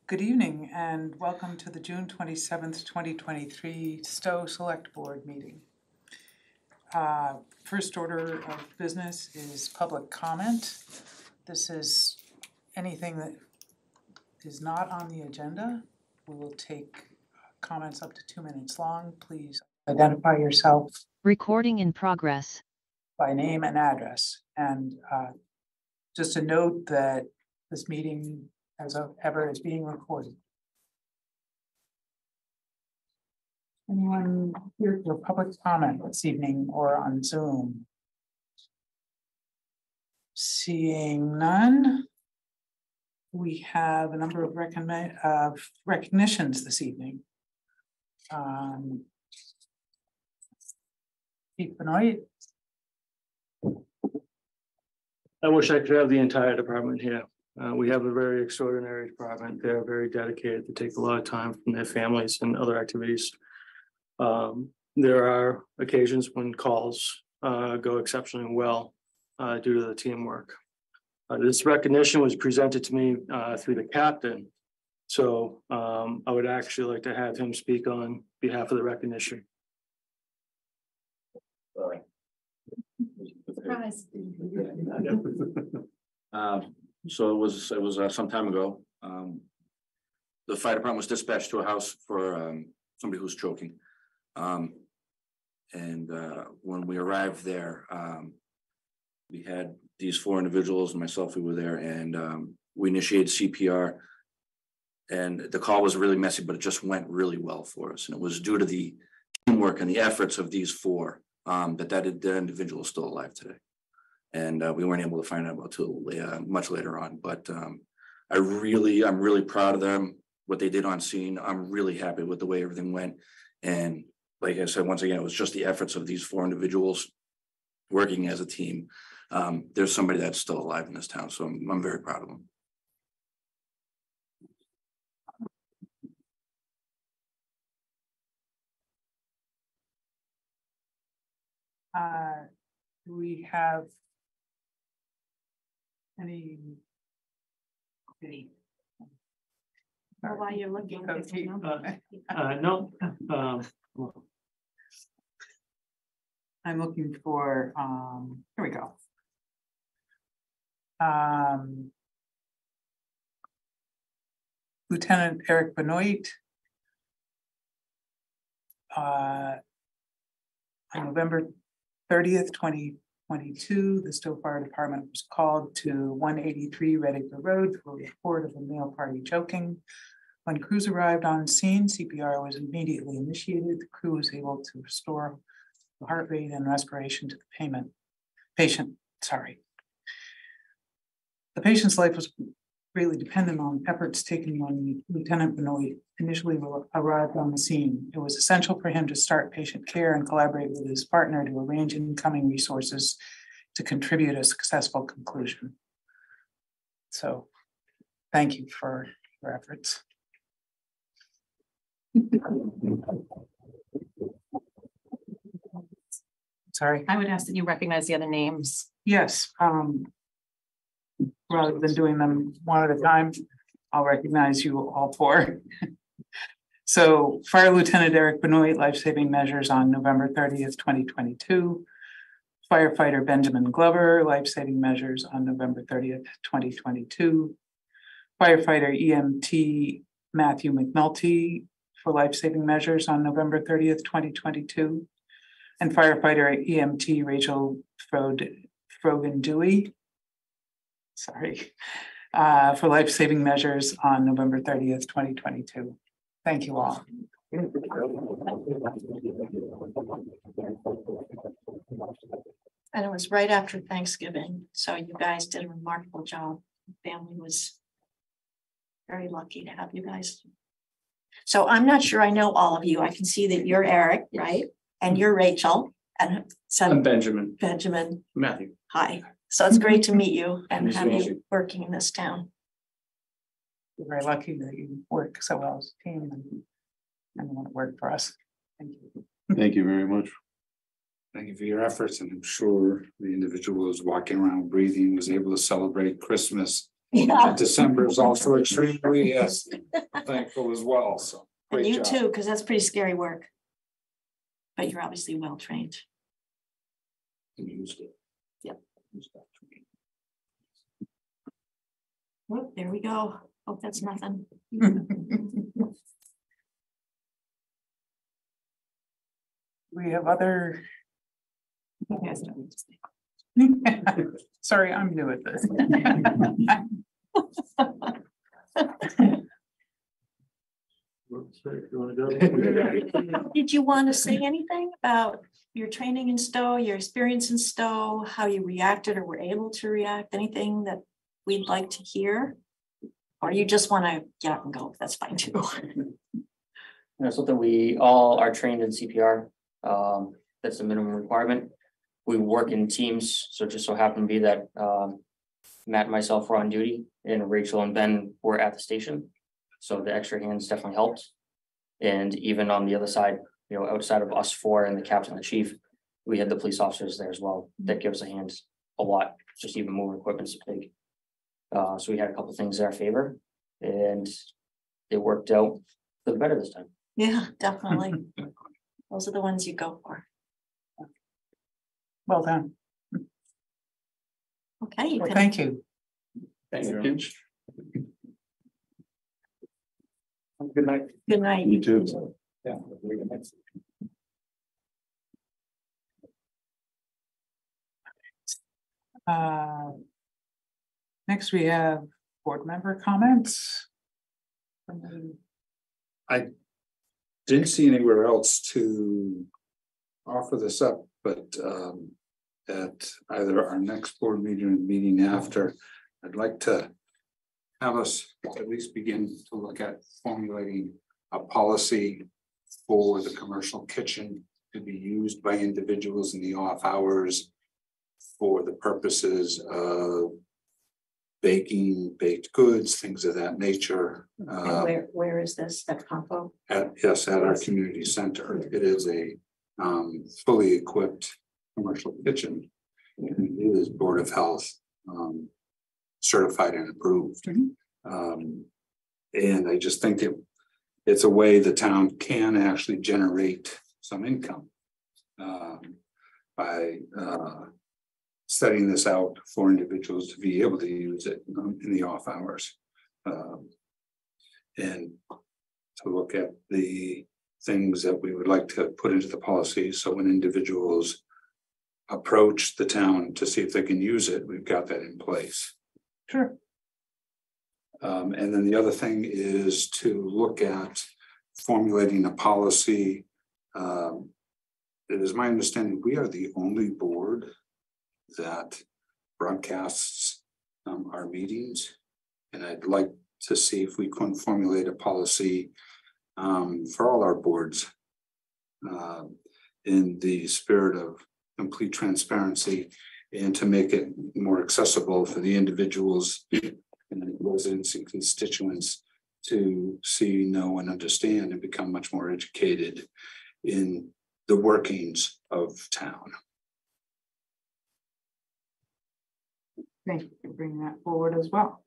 Good evening and welcome to the June 27th, 2023 Stow Select Board meeting. First order of business is public comment. This is anything that is not on the agenda. We will take comments up to 2 minutes long. Please identify yourself. Recording in progress. By name and address. And just a note that this meeting as ever is being recorded. Anyone here for public comment this evening or on Zoom? Seeing none, we have a number of recognitions this evening. Benoit. I wish I could have the entire department here. We have a very extraordinary department. They're very dedicated to take a lot of time from their families and other activities. There are occasions when calls go exceptionally well due to the teamwork. This recognition was presented to me through the captain. So I would actually like to have him speak on behalf of the recognition. Surprise. So it was some time ago. The fire department was dispatched to a house for somebody who's choking. When we arrived there, we had these 4 individuals and myself who were there, and we initiated CPR. And the call was really messy, but it just went really well for us. And it was due to the teamwork and the efforts of these 4 that individual is still alive today. And we weren't able to find out about till much later on. But I'm really proud of them, what they did on scene. I'm really happy with the way everything went. And like I said, once again, it was just the efforts of these 4 individuals working as a team. There's somebody that's still alive in this town, so I'm very proud of them. Do we have any? Well, while you're looking, No. I'm looking for, here we go. Lieutenant Erick Benoit. On November 30th, 2022, the Stow Fire Department was called to 183 Red Acre Road for a report of a male party choking. When crews arrived on scene, CPR was immediately initiated. The crew was able to restore the heart rate and respiration to the patient. The patient's life was greatly dependent on efforts taken when Lieutenant Benoit initially arrived on the scene. It was essential for him to start patient care and collaborate with his partner to arrange incoming resources to contribute a successful conclusion. So, thank you for your efforts. Sorry. I would ask that you recognize the other names. Yes. Rather than doing them one at a time, I'll recognize you all 4. So, Fire Lieutenant Erick Benoit, life-saving measures on November 30th, 2022. Firefighter Benjamin Glover, life-saving measures on November 30th, 2022. Firefighter EMT Matthew McNulty for life-saving measures on November 30th, 2022. And Firefighter EMT Rachel Vroegindewey, for life-saving measures on November 30th, 2022. Thank you all. And it was right after Thanksgiving, so you guys did a remarkable job. The family was very lucky to have you guys. So I'm not sure I know all of you. I can see that you're Eric, right? And you're Rachel and I'm so Benjamin. Matthew. Hi. So it's great to meet you and Nice to have meet you you. working in this town. We're very lucky that you work so well as a team and want to work for us. Thank you. Thank you very much. Thank you for your efforts, and I'm sure the individual who's walking around breathing was able to celebrate Christmas. Yeah. December is also extremely thankful as well, so. And great you job. too, because that's pretty scary work. But you're obviously well trained. And used it. Yep. Whoop, there we go. Hope that's nothing. We have other. Sorry, I'm new at this. Did you want to say anything about your training in Stow, your experience in Stow, how you reacted or were able to react, anything that we'd like to hear? Or you just want to get up and go, that's fine too. Something we all are trained in CPR. That's the minimum requirement. We work in teams, so it just so happened to be that Matt and myself were on duty and Rachel and Ben were at the station. So the extra hands definitely helped. And even on the other side, outside of us four and the captain and the chief, we had the police officers there as well. That gives a hand a lot, just even moving equipment's big. So we had a couple things in our favor and it worked out for the better this time. Yeah, definitely. Those are the ones you go for. Well done. Okay, you Well, can. thank you. Thank you very much. Good night. Good night. You too. Yeah. Next, we have board member comments. I didn't see anywhere else to offer this up, but at either our next board meeting or the meeting after, I'd like to have us at least begin to look at formulating a policy for the commercial kitchen to be used by individuals in the off hours for the purposes of baking, baked goods, things of that nature. And where is this at Compo? At our community center. It is a fully equipped commercial kitchen. And it is Board of Health certified and approved. And I just think it's a way the town can actually generate some income by setting this out for individuals to be able to use it in the off hours. And to look at the things that we would like to put into the policy. So when individuals approach the town to see if they can use it, we've got that in place. Sure. And then the other thing is to look at formulating a policy. It is my understanding we are the only board that broadcasts our meetings. And I'd like to see if we can formulate a policy for all our boards in the spirit of complete transparency and to make it more accessible for the individuals and residents and constituents to see, know, and understand and become much more educated in the workings of town. Thank you for bringing that forward as well.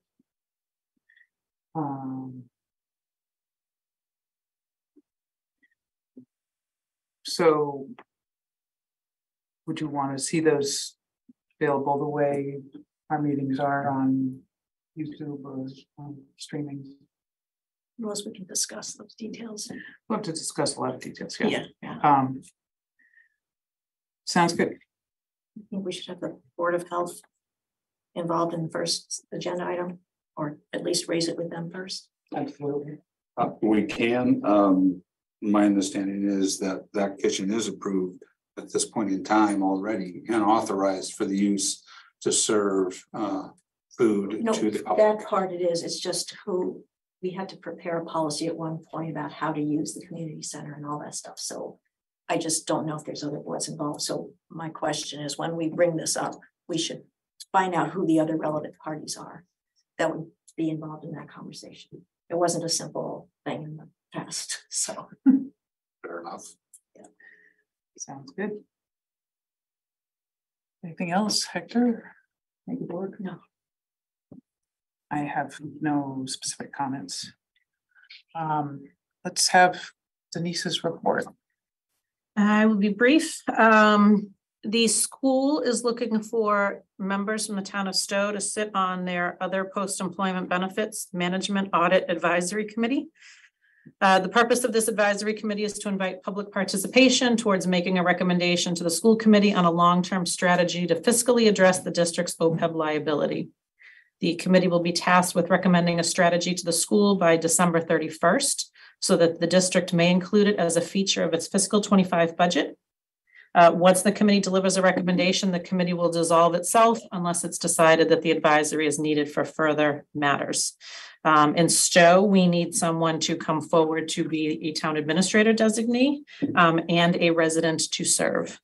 So would you want to see those available the way our meetings are on YouTube or streaming? Unless we can discuss those details. We'll have to discuss a lot of details. Yeah. Sounds good. I think we should have the Board of Health involved in the first agenda item, or at least raise it with them first. Absolutely. We can. My understanding is that that kitchen is approved at this point in time already and authorized for the use to serve food No, to the public. that part it is, it's just who we had to prepare a policy at one point about how to use the community center and all that stuff. So I just don't know if there's other boards involved. So my question is, when we bring this up, we should find out who the other relevant parties are that would be involved in that conversation. It wasn't a simple thing in the past, so. Fair enough. Sounds good. Anything else, Hector? Thank you, board. No. I have no specific comments. Let's have Denise's report. I will be brief. The school is looking for members from the town of Stow to sit on their other post-employment benefits management audit advisory committee. The purpose of this advisory committee is to invite public participation towards making a recommendation to the school committee on a long-term strategy to fiscally address the district's OPEB liability. The committee will be tasked with recommending a strategy to the school by December 31st, so that the district may include it as a feature of its fiscal 25 budget. Once the committee delivers a recommendation, the committee will dissolve itself unless it's decided that the advisory is needed for further matters. In Stow, we need someone to come forward to be a town administrator designee and a resident to serve.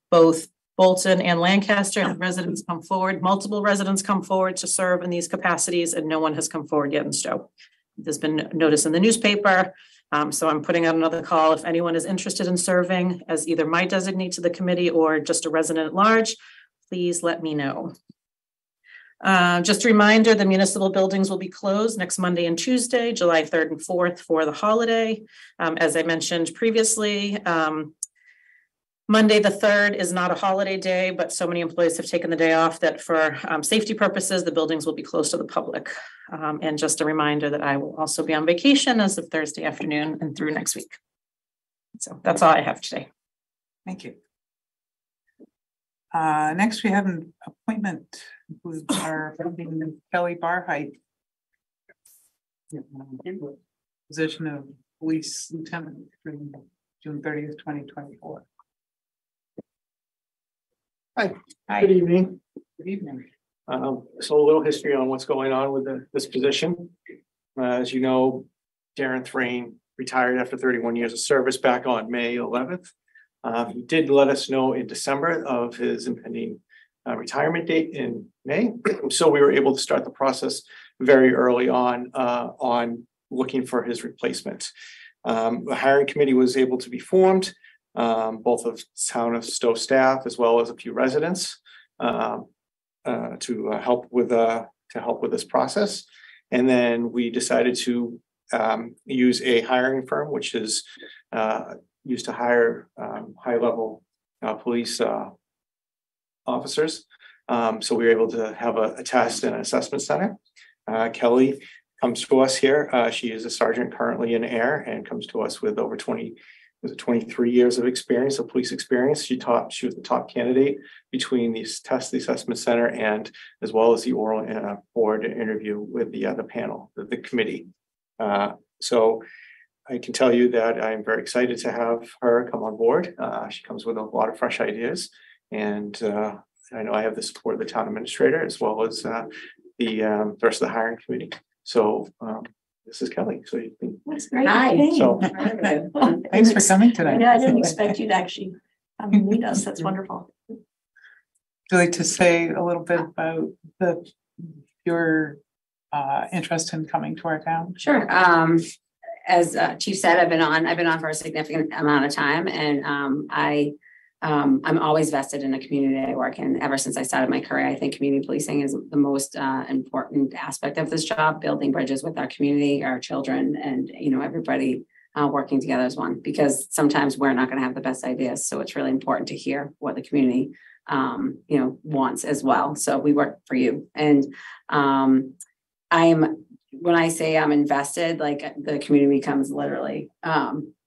Both Bolton and Lancaster have residents come forward. Multiple residents come forward to serve in these capacities, and no one has come forward yet in Stow. There's been notice in the newspaper. So I'm putting out another call. If anyone is interested in serving as either my designee to the committee or just a resident at large, please let me know. Just a reminder, the municipal buildings will be closed next Monday and Tuesday, July 3rd and 4th for the holiday. As I mentioned previously, Monday the 3rd is not a holiday day, but so many employees have taken the day off that for safety purposes, the buildings will be closed to the public. And just a reminder that I will also be on vacation as of Thursday afternoon and through next week. So that's all I have today. Thank you. Next, we have an appointment with our Kellie Barhight. Position of police lieutenant from June 30th, 2024. Hi. Hi. Good evening. Good evening. So a little history on what's going on with this position. As you know, Darren Thrain retired after 31 years of service back on May 11th. He did let us know in December of his impending retirement date in May. So we were able to start the process very early on looking for his replacement. The hiring committee was able to be formed, both of town of Stow staff as well as a few residents to help with this process. And then we decided to use a hiring firm, which is used to hire high-level police officers. So we were able to have a test and an assessment center. Kellie comes to us here. She is a sergeant currently in air and comes to us with over 23 years of experience, of police experience. She was the top candidate between these tests, the assessment center, and as well as the oral board interview with the other panel, the committee. So I can tell you that I'm very excited to have her come on board. She comes with a lot of fresh ideas, and I know I have the support of the town administrator as well as the rest of the hiring committee. So this is Kellie. So you think That's great. Hi. so? Thanks for coming tonight. Yeah, I didn't expect you to actually come and meet us. That's wonderful. Would you like to say a little bit about your interest in coming to our town? Sure. As Chief said, I've been on for a significant amount of time, and I'm always vested in the community that I work in. Ever since I started my career, I think community policing is the most important aspect of this job, building bridges with our community, our children, and everybody working together as one, because sometimes we're not going to have the best ideas. So it's really important to hear what the community wants as well. So we work for you. And when I say I'm invested, like the community becomes literally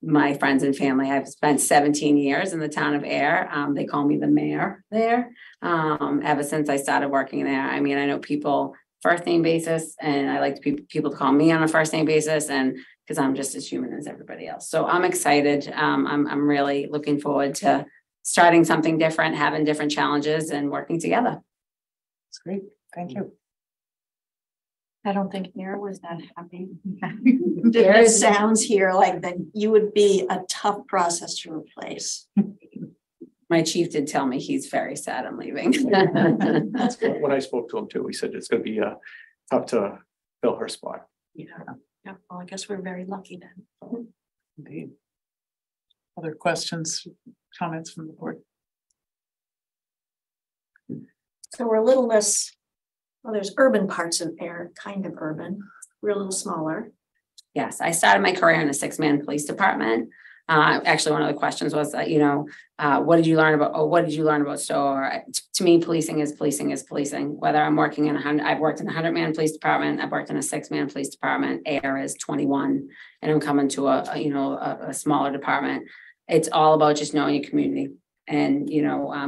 my friends and family. I've spent 17 years in the town of Air. They call me the mayor there ever since I started working there. I mean, I know people first name basis, and I like people to call me on a first name basis, and because I'm just as human as everybody else. So I'm excited. I'm really looking forward to starting something different, having different challenges, and working together. That's great. Thank you. I don't think Erick was that happy. It sounds here like that you would be a tough process to replace. My chief did tell me he's very sad I'm leaving. That's good. When I spoke to him too, he said it's gonna be tough to fill her spot. Yeah, well, I guess we're very lucky then. Indeed. Other questions, comments from the board? So we're a little less, well, there's urban parts of Erick, kind of urban. We're a little smaller. Yes, I started my career in a 6-man police department. Actually, one of the questions was, what did you learn about, or what did you learn about Stow? To me, policing is policing. Whether I'm working in I've worked in a 100-man police department, I've worked in a 6-man police department. AIR is 21, and I'm coming to a smaller department. It's all about just knowing your community and,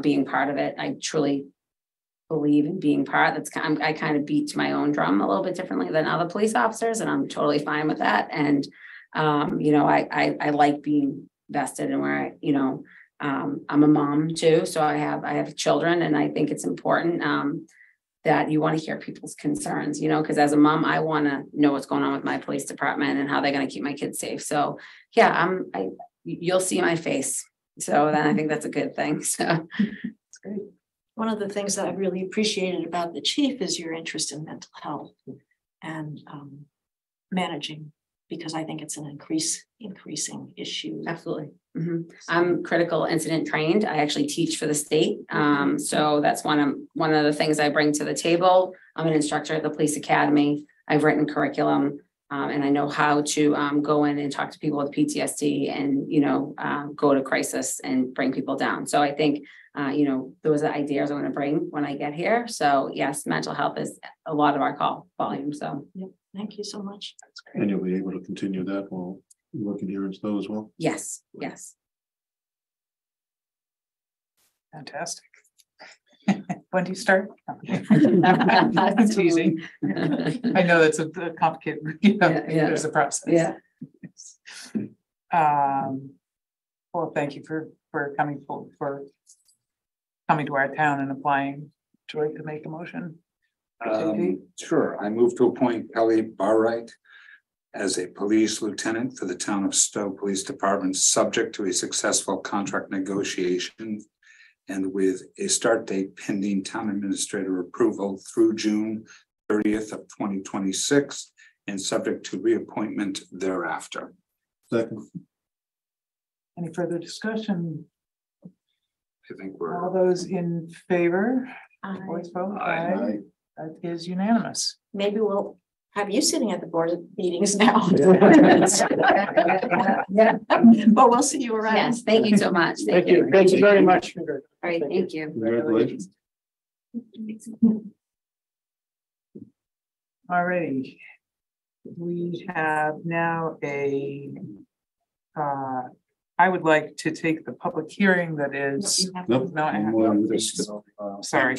being part of it. I truly believe in being part. I kind of beat to my own drum a little bit differently than other police officers, and I'm totally fine with that. And I like being vested in where I'm a mom too, so I have children, and I think it's important that you want to hear people's concerns, because as a mom, I want to know what's going on with my police department and how they're going to keep my kids safe. So yeah, you'll see my face. So then I think that's a good thing. So that's great. One of the things that I really appreciated about the chief is your interest in mental health and managing, because I think it's an increasing issue. Absolutely. Mm-hmm. I'm critical incident trained. I actually teach for the state. So that's one of the things I bring to the table. I'm an instructor at the police academy. I've written curriculum, and I know how to go in and talk to people with PTSD and, go to crisis and bring people down. So I think, those are ideas I'm going to bring when I get here. So yes, mental health is a lot of our call volume. So yep. Thank you so much. That's great. And you'll be able to continue that while working here in Stow as well? Yes, yes. Fantastic. When do you start? I'm teasing. I know that's a complicated, there's a process. Yeah. Well, thank you for coming to our town and applying. Joy, to make a motion. Sure. I move to appoint Kellie Barhight as a police lieutenant for the town of Stow Police Department, subject to a successful contract negotiation and with a start date pending town administrator approval through June 30th of 2026 and subject to reappointment thereafter. Second. Any further discussion? I think we're All those in favor? Voice vote. Aye. That is unanimous. Maybe we'll have you sitting at the board meetings now. Yeah. But we'll see you around. Yes, thank you so much. Thank you. Thank you very much. All right, thank you. Congratulations. All righty. We have now I would like to take the public hearing that is. Nope. No, I have. Sorry.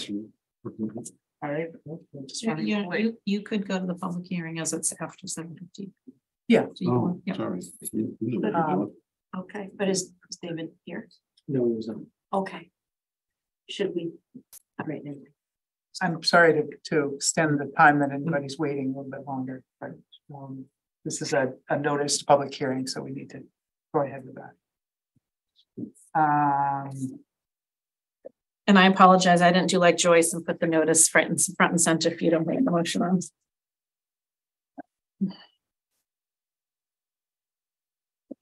All right. You could go to the public hearing as it's after 7:15. Yeah. Oh, sorry. Okay, but is David here? No, he was on. Okay. Should we? All right. Then. I'm sorry to extend the time that anybody's waiting a little bit longer, but this is a noticed public hearing, so we need to go ahead with that. And I apologize, I didn't do like Joyce and put the notice front and center if you don't make the motion on.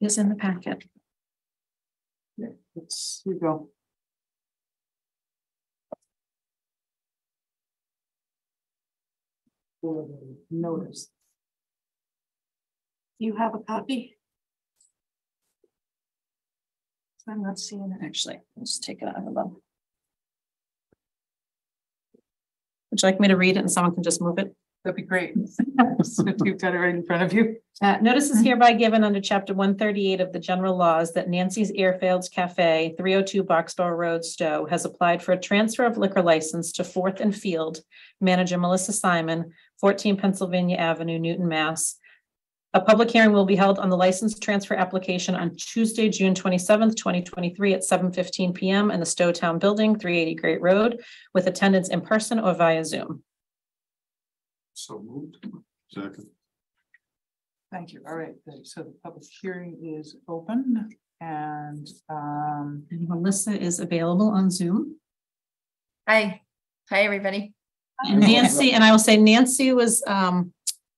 Is in the packet. Yeah, let's here we go. Notice. You have a copy? I'm not seeing it. Actually, let's take it out of the. Would you like me to read it and someone can just move it? That'd be great. So you've got it right in front of you. Notice is hereby given under chapter 138 of the general laws that Nancy's Airfields Cafe, 302 Boxborough Road, Stow, has applied for a transfer of liquor license to Fourth and Field, manager Melissa Simon, 14 Pennsylvania Avenue, Newton, Mass. A public hearing will be held on the license transfer application on Tuesday, June 27th, 2023 at 7:15 p.m. in the Stow Town Building, 380 Great Road, with attendance in person or via Zoom. so moved. Second. Thank you. All right, so the public hearing is open and And Melissa is available on Zoom. Hi, everybody. And Nancy, and I will say Nancy was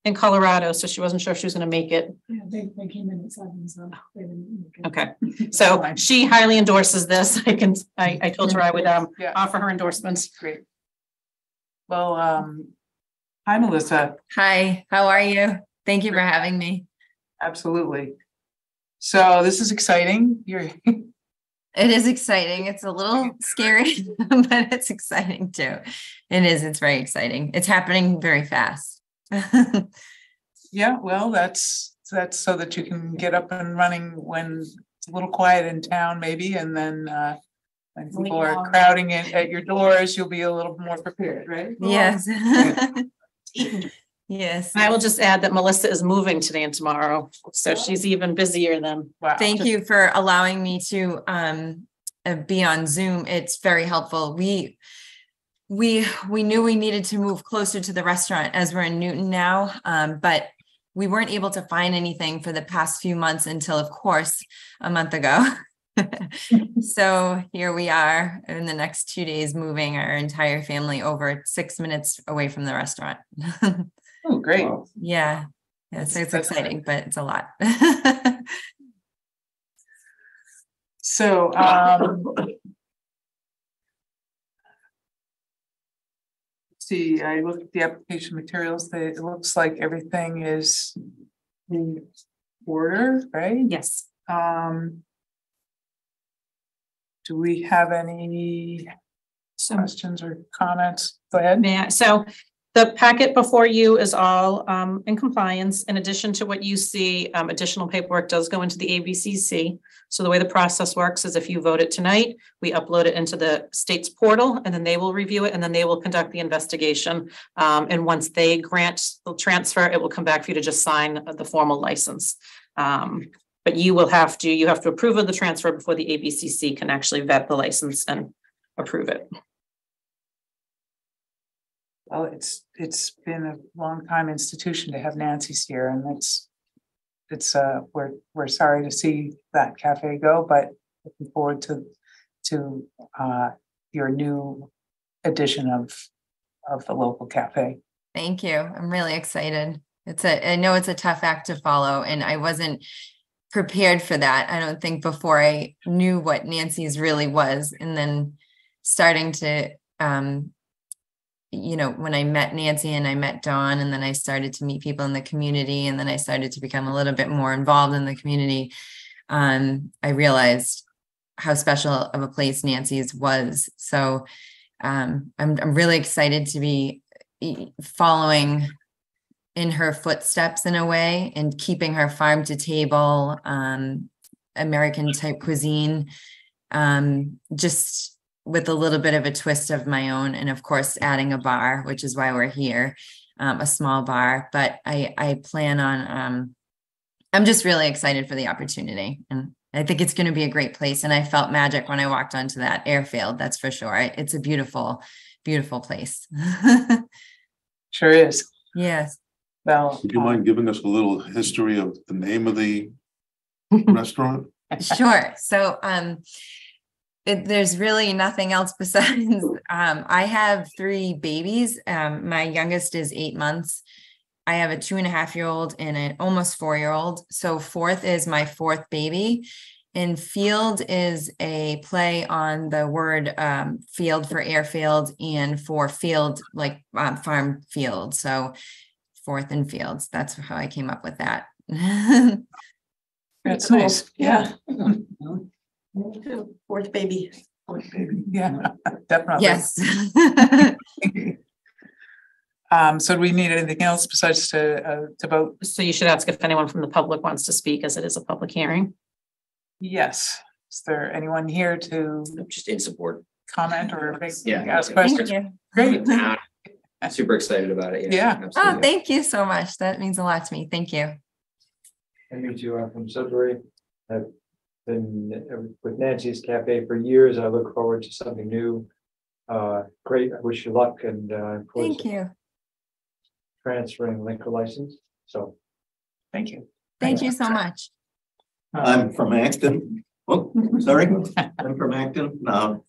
in Colorado, so she wasn't sure if she was gonna make it. Yeah, they came in at 7, so they didn't make it. Okay, so she highly endorses this. I told her I would Yeah. offer her endorsements. great. Well, hi, Melissa. Hi, how are you? Thank you for having me. Absolutely. So this is exciting. You're It is exciting. It's a little scary, but it's exciting too. It is. It's very exciting. It's happening very fast. yeah, well, that's so that you can get up and running when it's a little quiet in town, maybe, and then when people are crowding in at your doors, you'll be a little more prepared, right? Yes. Yes. I will just add that Melissa is moving today and tomorrow, so she's even busier than. Wow. Thank you for allowing me to be on Zoom. It's very helpful. We knew we needed to move closer to the restaurant as we're in Newton now, but we weren't able to find anything for the past few months until, of course, a month ago. So here we are in the next 2 days, moving our entire family over 6 minutes away from the restaurant. Oh, great. Wow. Yeah. So it's exciting, but it's a lot. So, see, I looked at the application materials. It looks like everything is in order, right? Yes. Do we have any questions or comments? Go ahead. So the packet before you is all in compliance. In addition to what you see, additional paperwork does go into the ABCC. So the way the process works is if you vote it tonight, we upload it into the state's portal and then they will review it and then they will conduct the investigation. And once they grant the transfer, it will come back for you to just sign the formal license. But you have to approve of the transfer before the ABCC can actually vet the license and approve it. Well, it's been a long time institution to have Nancy's here, and we're sorry to see that cafe go, but looking forward to your new edition of the local cafe. Thank you. I'm really excited. I know it's a tough act to follow, and I wasn't prepared for that. I don't think before I knew what Nancy's really was, and then starting to, when I met Nancy and I met Dawn, and then I started to meet people in the community, and then I started to become a little bit more involved in the community. I realized how special of a place Nancy's was. So I'm really excited to be following in her footsteps in a way, and keeping her farm to table, American type cuisine, just with a little bit of a twist of my own. And of course, adding a bar, which is why we're here, a small bar. But I plan on, I'm just really excited for the opportunity. And I think it's going to be a great place. And I felt magic when I walked onto that airfield, that's for sure. It's a beautiful, beautiful place. Sure is. Yes. Well, Would you mind giving us a little history of the name of the restaurant? Sure. So there's really nothing else besides I have 3 babies. My youngest is 8 months. I have a 2.5-year-old and an almost 4-year-old. So 4th is my 4th baby. And field is a play on the word field for airfield and for field, like farm field. So 4th and fields. That's how I came up with that. That's nice. Yeah. 4th baby. 4th baby. Yeah, definitely. Yes. So do we need anything else besides to vote? So you should ask if anyone from the public wants to speak, as it is a public hearing. Yes. Is there anyone here to just in support comment or Yeah. ask questions? Thank you. Great. I'm super excited about it. Yeah. Absolutely. Oh, thank you so much. That means a lot to me. Thank you. And me too. I'm from Sudbury. I've been with Nancy's Cafe for years. I look forward to something new. Great. I wish you luck and Thank you. transferring liquor license, so. Thank you. Thank you so much. I'm from Acton. Oh, sorry. I'm from Acton. Known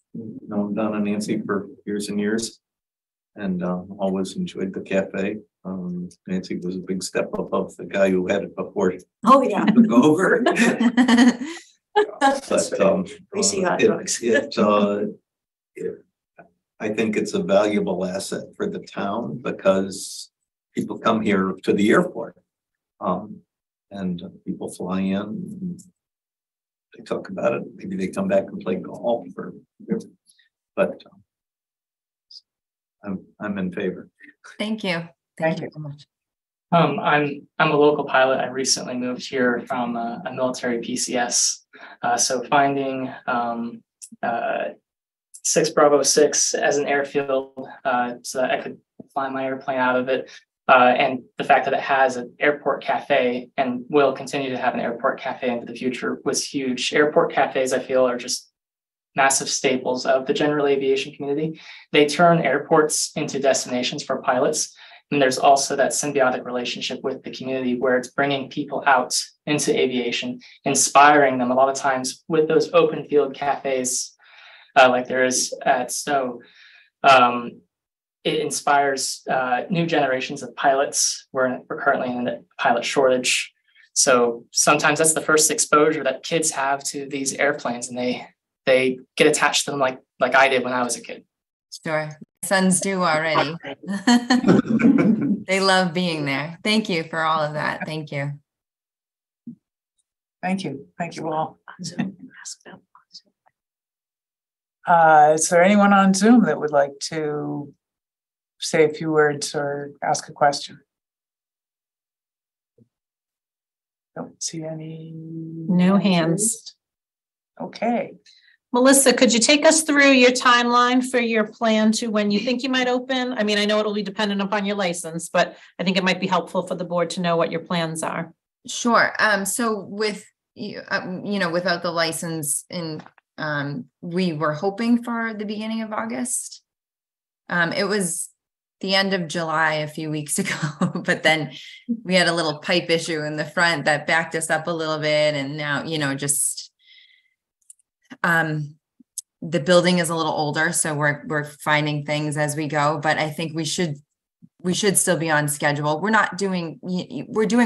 Don and Nancy for years and years. And always enjoyed the cafe. Nancy was a big step above the guy who had it before. Oh, yeah. Took over. But Greasy hot it, dogs. I think it's a valuable asset for the town because people come here to the airport. And people fly in, and they talk about it. Maybe they come back and play golf or whatever. But I'm in favor. Thank you. Thank you so much. I'm a local pilot. I recently moved here from a military PCS. So finding 6 Bravo 6 as an airfield so that I could fly my airplane out of it. And the fact that it has an airport cafe and will continue to have an airport cafe into the future was huge. Airport cafes, I feel, are just massive staples of the general aviation community. They turn airports into destinations for pilots. And there's also that symbiotic relationship with the community where it's bringing people out into aviation, inspiring them a lot of times with those open field cafes like there is at Stow. It inspires new generations of pilots. We're currently in a pilot shortage. So sometimes that's the first exposure that kids have to these airplanes, and they get attached to them like I did when I was a kid. Sure. Sons do already. They love being there. Thank you for all of that. Thank you. Thank you. Thank you all. Is there anyone on Zoom that would like to say a few words or ask a question? Don't see any. No hands. Okay. Melissa, could you take us through your timeline for your plan to when you think you might open? I mean, I know it'll be dependent upon your license, but I think it might be helpful for the board to know what your plans are. Sure. So with without the license we were hoping for the beginning of August. It was the end of July a few weeks ago, but then we had a little pipe issue in the front that backed us up a little bit. And now, the building is a little older, so we're finding things as we go, but I think we should still be on schedule. We're doing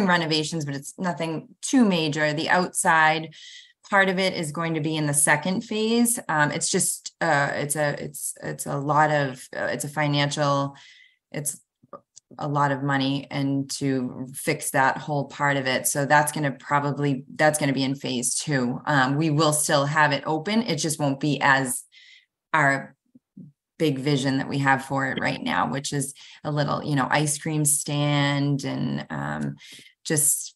renovations, but it's nothing too major. The outside part of it is going to be in the second phase. It's just it's a lot of money and to fix that whole part of it. So that's going to be in phase 2. We will still have it open. It just won't be as our big vision that we have for it right now, which is a little, ice cream stand and just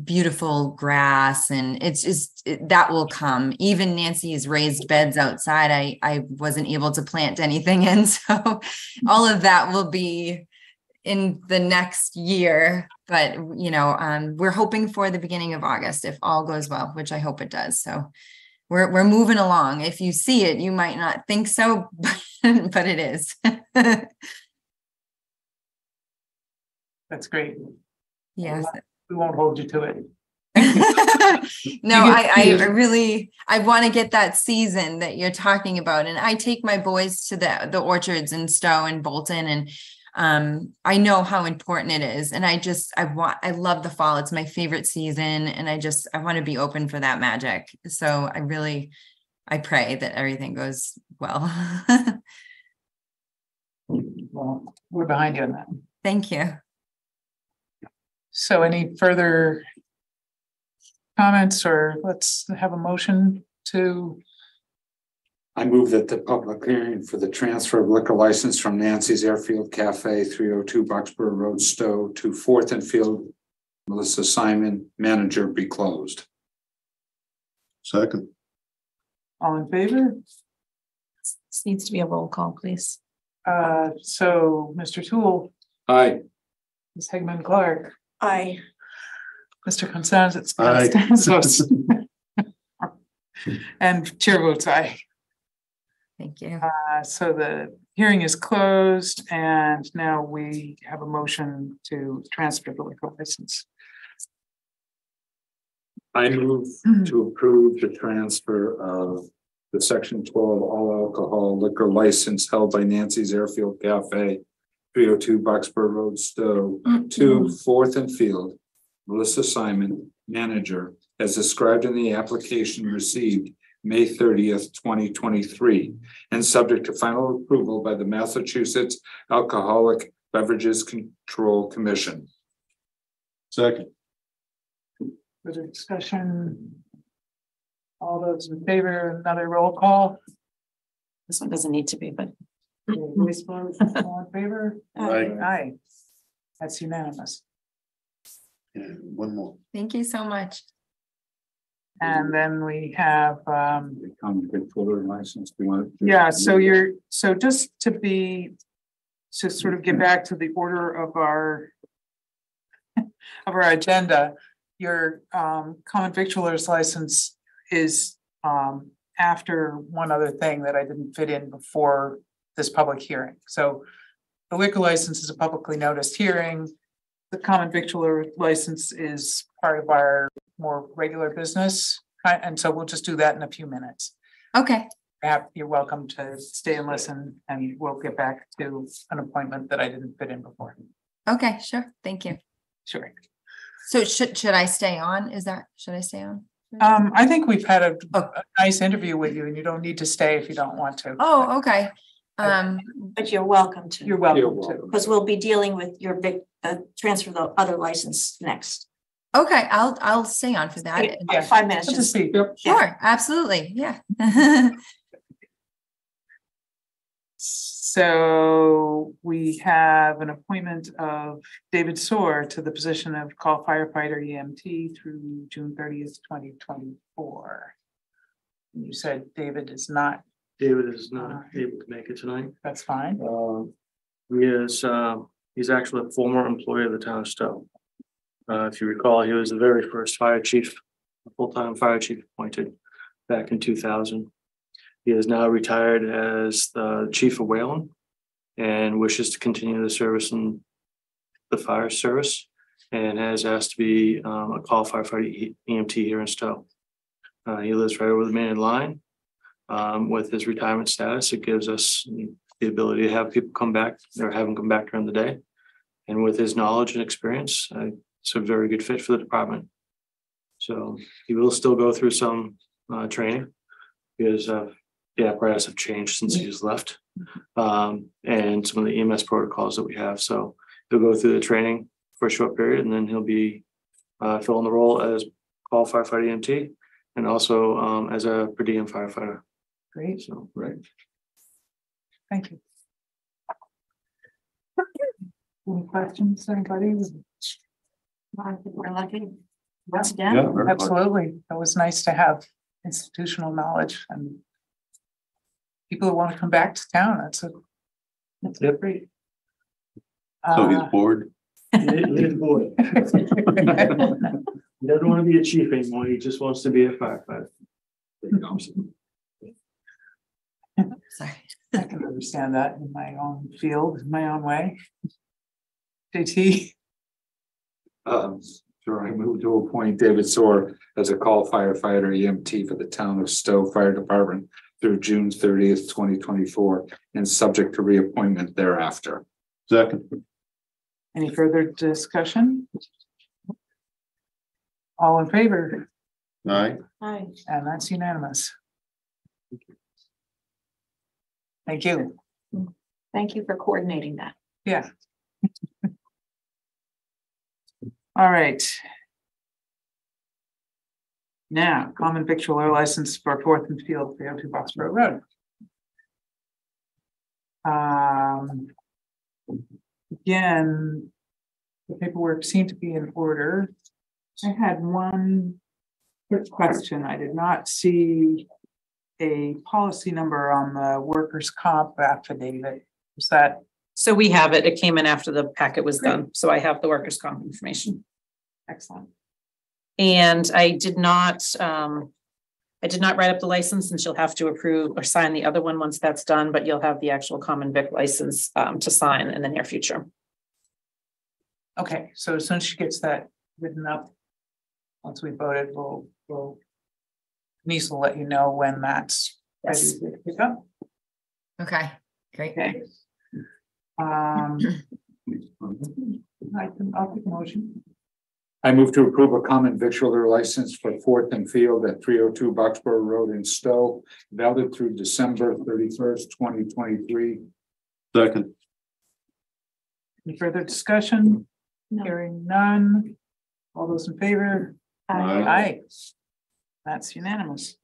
beautiful grass. And it's just, that will come. Even Nancy's raised beds outside, I wasn't able to plant anything in. So all of that will be in the next year, but we're hoping for the beginning of August if all goes well, which I hope it does. So we're moving along. If you see it, you might not think so, but it is. That's great. Yes. We won't hold you to it. No, I want to get that season that you're talking about. And I take my boys to the orchards in Stow and Bolton, and I know how important it is. And I love the fall. It's my favorite season. And I want to be open for that magic. So I pray that everything goes well. Well, we're behind you on that. Thank you. So any further comments, or let's have a motion to? I move that the public hearing for the transfer of liquor license from Nancy's Airfield Cafe, 302 Boxborough Road, Stow, to 4th and Field, Melissa Simon, manager, be closed. Second. All in favor? This needs to be a roll call, please. So Mr. Toole. Aye. Ms. Hegman Clark. Aye. Mr. Constanzas. Aye. And chair votes aye. Thank you. So the hearing is closed and now we have a motion to transfer the liquor license. I move to approve the transfer of the section 12 all alcohol liquor license held by Nancy's Airfield Cafe, 302 Boxborough Road, Stow, to Fourth and Field, Melissa Simon, manager, as described in the application received May 30th, 2023, and subject to final approval by the Massachusetts Alcoholic Beverages Control Commission. Second. Further discussion? All those in favor, another roll call? This one doesn't need to be, but. Voice vote, all in favor? Aye. Aye. That's unanimous. And one more. Thank you so much. And then we have, The common controller license. Do you want? yeah, so just to sort of get back to the order of our agenda, your common victualer's license is after one other thing that I didn't fit in before this public hearing. So the liquor license is a publicly noticed hearing. The common victualer license is part of our more regular business. And so we'll just do that in a few minutes. Okay. You're welcome to stay and listen, and we'll get back to an appointment that I didn't fit in before. Okay, sure. Thank you. Sure. So should I stay on? Should I stay on? I think we've had a nice interview with you, and you don't need to stay if you don't want to. Oh, okay. But you're welcome to. You're welcome to. Because we'll be dealing with your transfer of the other license next. Okay, I'll stay on for that. Yeah, 5 minutes. Just to see. Sure, yeah. Absolutely. Yeah. So we have an appointment of David Soar to the position of Call Firefighter EMT through June 30th, 2024. You said David is not. David is not able to make it tonight. That's fine. He's actually a former employee of the town of Stow. If you recall, he was the very first fire chief, full-time fire chief appointed back in 2000. He is now retired as the chief of Wayland and wishes to continue the service in the fire service and has asked to be a call firefighter EMT here in Stow. He lives right over the main line. With his retirement status, it gives us the ability to have people come back or have him come back during the day. And with his knowledge and experience, it's a very good fit for the department. So he will still go through some training because the apparatus have changed since he's left, and some of the EMS protocols that we have. So he'll go through the training for a short period, and then he'll be filling the role as call firefighter EMT and also as a per diem firefighter. Great. So right. Thank you. Any questions, anybody? I think we're lucky. Once again. Yeah, Absolutely. It was nice to have institutional knowledge and people who want to come back to town. That's great. So he's bored. He's bored. He doesn't want to be a chief anymore. He just wants to be a firefighter. Sorry. I can understand that in my own field, in my own way. JT. Sure, I move to appoint David Soar as a call firefighter EMT for the town of Stow Fire Department through June 30th, 2024, and subject to reappointment thereafter. Second. Any further discussion? All in favor? Aye. Hi. And that's unanimous. Thank you. Thank you for coordinating that. Yeah. All right. Now, common victualler license for Fourth and Field, 302 Boxborough Road. Again, the paperwork seemed to be in order. I had one quick question. I did not see a policy number on the workers' comp affidavit. Was that? So we have it. It came in after the packet was done. So I have the workers' comp information. Excellent. And I did not I did not write up the license, and she'll have to approve or sign the other one once that's done, but you'll have the actual common vic license to sign in the near future. Okay, so as soon as she gets that written up, once we voted, we'll Denise will let you know when that's ready Yes. to pick up. Okay, great. Okay. I'll take a motion. I move to approve a common victualler license for Fourth and Field at 302 Boxborough Road in Stow, valid through December 31st, 2023. Second. Any further discussion? No. Hearing none. All those in favor? Aye. Aye. That's unanimous.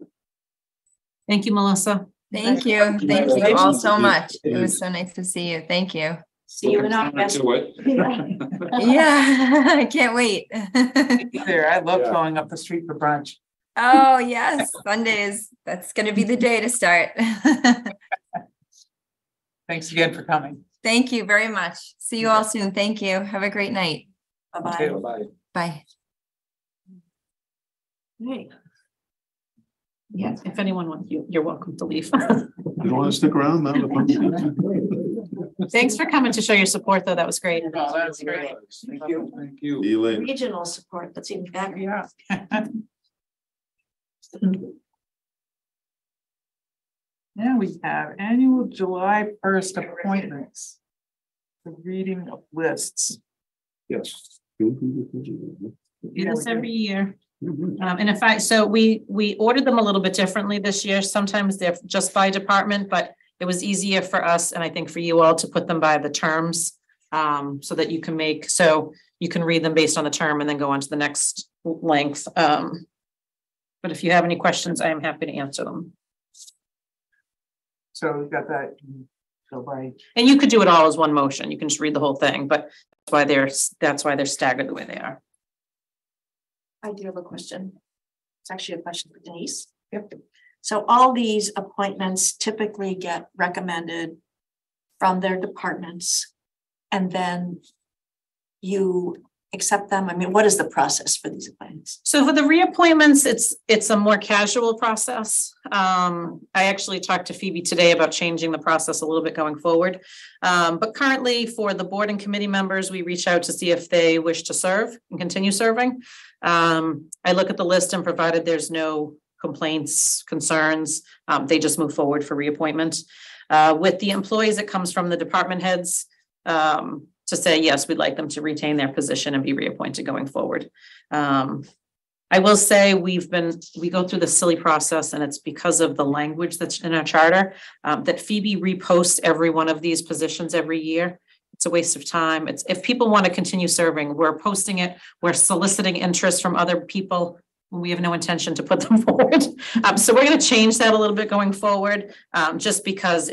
Thank you, Melissa. Thank you. Thank you all so much. It was so nice to see you. Thank you. See you in August. Yeah, I can't wait. There, I love Yeah. going up the street for brunch. Oh, yes, Sundays. That's going to be the day to start. Thanks again for coming. Thank you very much. See you all soon. Thank you. Have a great night. Bye-bye. Bye. Bye. Hey. Yeah, if anyone wants you, you're welcome to leave. You don't want to stick around now? Thanks for coming to show your support, though. That was great. Oh, that's great. Thank you. Thank you. See you later. Regional support, that's even better. Yeah. Now we have annual July 1st appointments. The reading of lists. Yes. Do this every year. And if we ordered them a little bit differently this year. Sometimes they're just by department, but it was easier for us, and I think for you all, to put them by the terms. So that you can read them based on the term and then go on to the next length. But if you have any questions, I am happy to answer them. So we've got that. So by And you could do it all as one motion. You can just read the whole thing, but that's why they're staggered the way they are. I do have a question. It's actually a question for Denise. Yep. So all these appointments typically get recommended from their departments, and then you accept them. I mean, what is the process for these appointments? So for the reappointments, it's a more casual process. I actually talked to Phoebe today about changing the process a little bit going forward. But currently for the board and committee members, we reach out to see if they wish to serve and continue serving. I look at the list, and provided there's no complaints, concerns, they just move forward for reappointment. With the employees, it comes from the department heads to say, yes, we'd like them to retain their position and be reappointed going forward. I will say we go through the silly process, and it's because of the language that's in our charter, that Phoebe reposts every one of these positions every year. It's a waste of time. It's if people want to continue serving, we're posting it, we're soliciting interest from other people. We have no intention to put them forward. So we're going to change that a little bit going forward, just because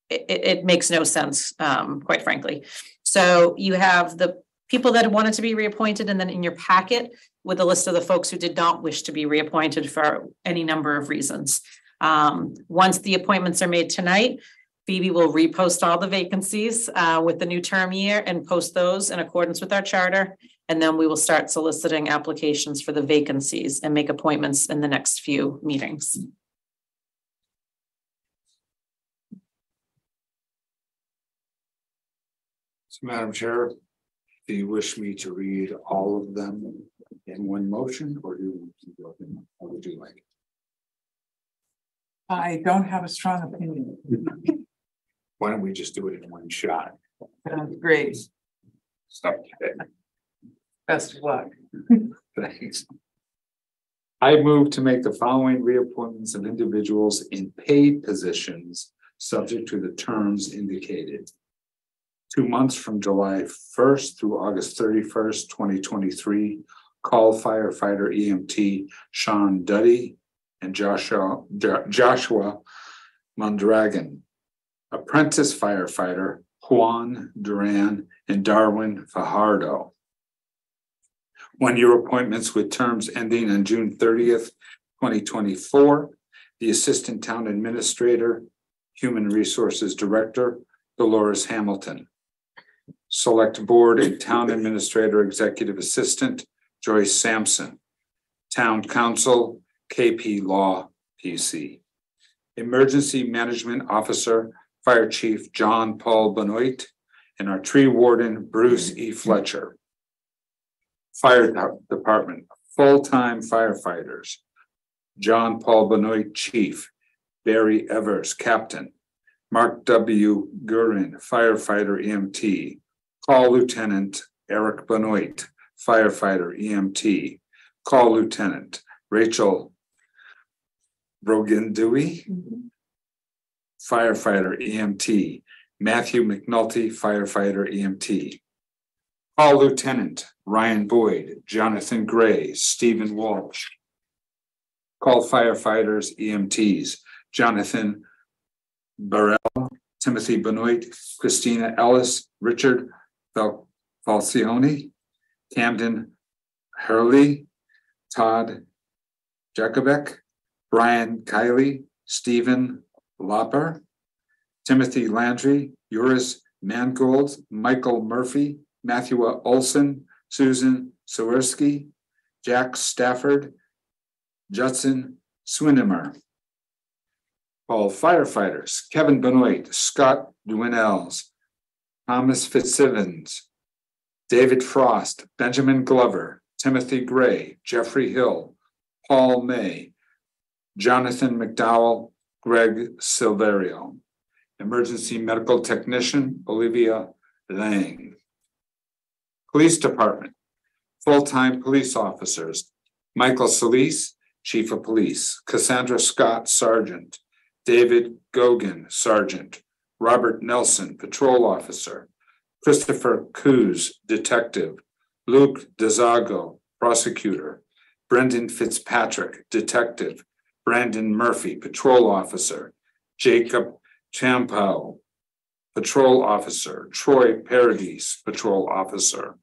it makes no sense, quite frankly. So you have the people that wanted to be reappointed, and then in your packet with a list of the folks who did not wish to be reappointed for any number of reasons. Once the appointments are made tonight, Phoebe will repost all the vacancies with the new term year and post those in accordance with our charter. And then we will start soliciting applications for the vacancies and make appointments in the next few meetings. So, Madam Chair, do you wish me to read all of them in one motion, or do you want to do how would you like? I don't have a strong opinion. Why don't we just do it in one shot? Sounds great. Best of luck. Thanks. I move to make the following reappointments of individuals in paid positions, subject to the terms indicated. 2 months from July 1st through August 31st, 2023, Call Firefighter EMT Sean Duddy and Joshua Mondragon. Apprentice Firefighter Juan Duran and Darwin Fajardo. 1-year appointments with terms ending on June 30th, 2024. The Assistant Town Administrator, Human Resources Director, Dolores Hamilton. Select Board and Town Administrator Executive Assistant, Joyce Sampson. Town Council, KP Law PC. Emergency Management Officer, Fire Chief John Paul Benoit, and our tree warden, Bruce E. Fletcher. Fire Department, full-time firefighters, John Paul Benoit, Chief, Barry Evers, Captain, Mark W. Gurin, firefighter EMT, Call Lieutenant Erick Benoit, firefighter EMT, Call Lieutenant Rachel Vroegindewey, firefighter EMT, Matthew McNulty, firefighter EMT. Call Lieutenant Ryan Boyd, Jonathan Gray, Stephen Walsh. Call firefighters EMTs, Jonathan Burrell, Timothy Benoit, Christina Ellis, Richard Falcioni, Camden Hurley, Todd Jacobek, Brian Kiley, Stephen Lopper, Timothy Landry, Uris Mangold, Michael Murphy, Matthew Olson, Susan Sawerski, Jack Stafford, Judson Swinimer. All firefighters, Kevin Benoit, Scott Dwinells, Thomas Fitzsimmons, David Frost, Benjamin Glover, Timothy Gray, Jeffrey Hill, Paul May, Jonathan McDowell, Greg Silverio. Emergency Medical Technician, Olivia Lang. Police Department, full-time police officers, Michael Solis, Chief of Police, Cassandra Scott, Sergeant, David Gogan, Sergeant, Robert Nelson, Patrol Officer, Christopher Coos, Detective, Luke DeZago, Prosecutor, Brendan Fitzpatrick, Detective, Brandon Murphy, Patrol Officer, Jacob Champow, Patrol Officer, Troy Paradis, Patrol Officer.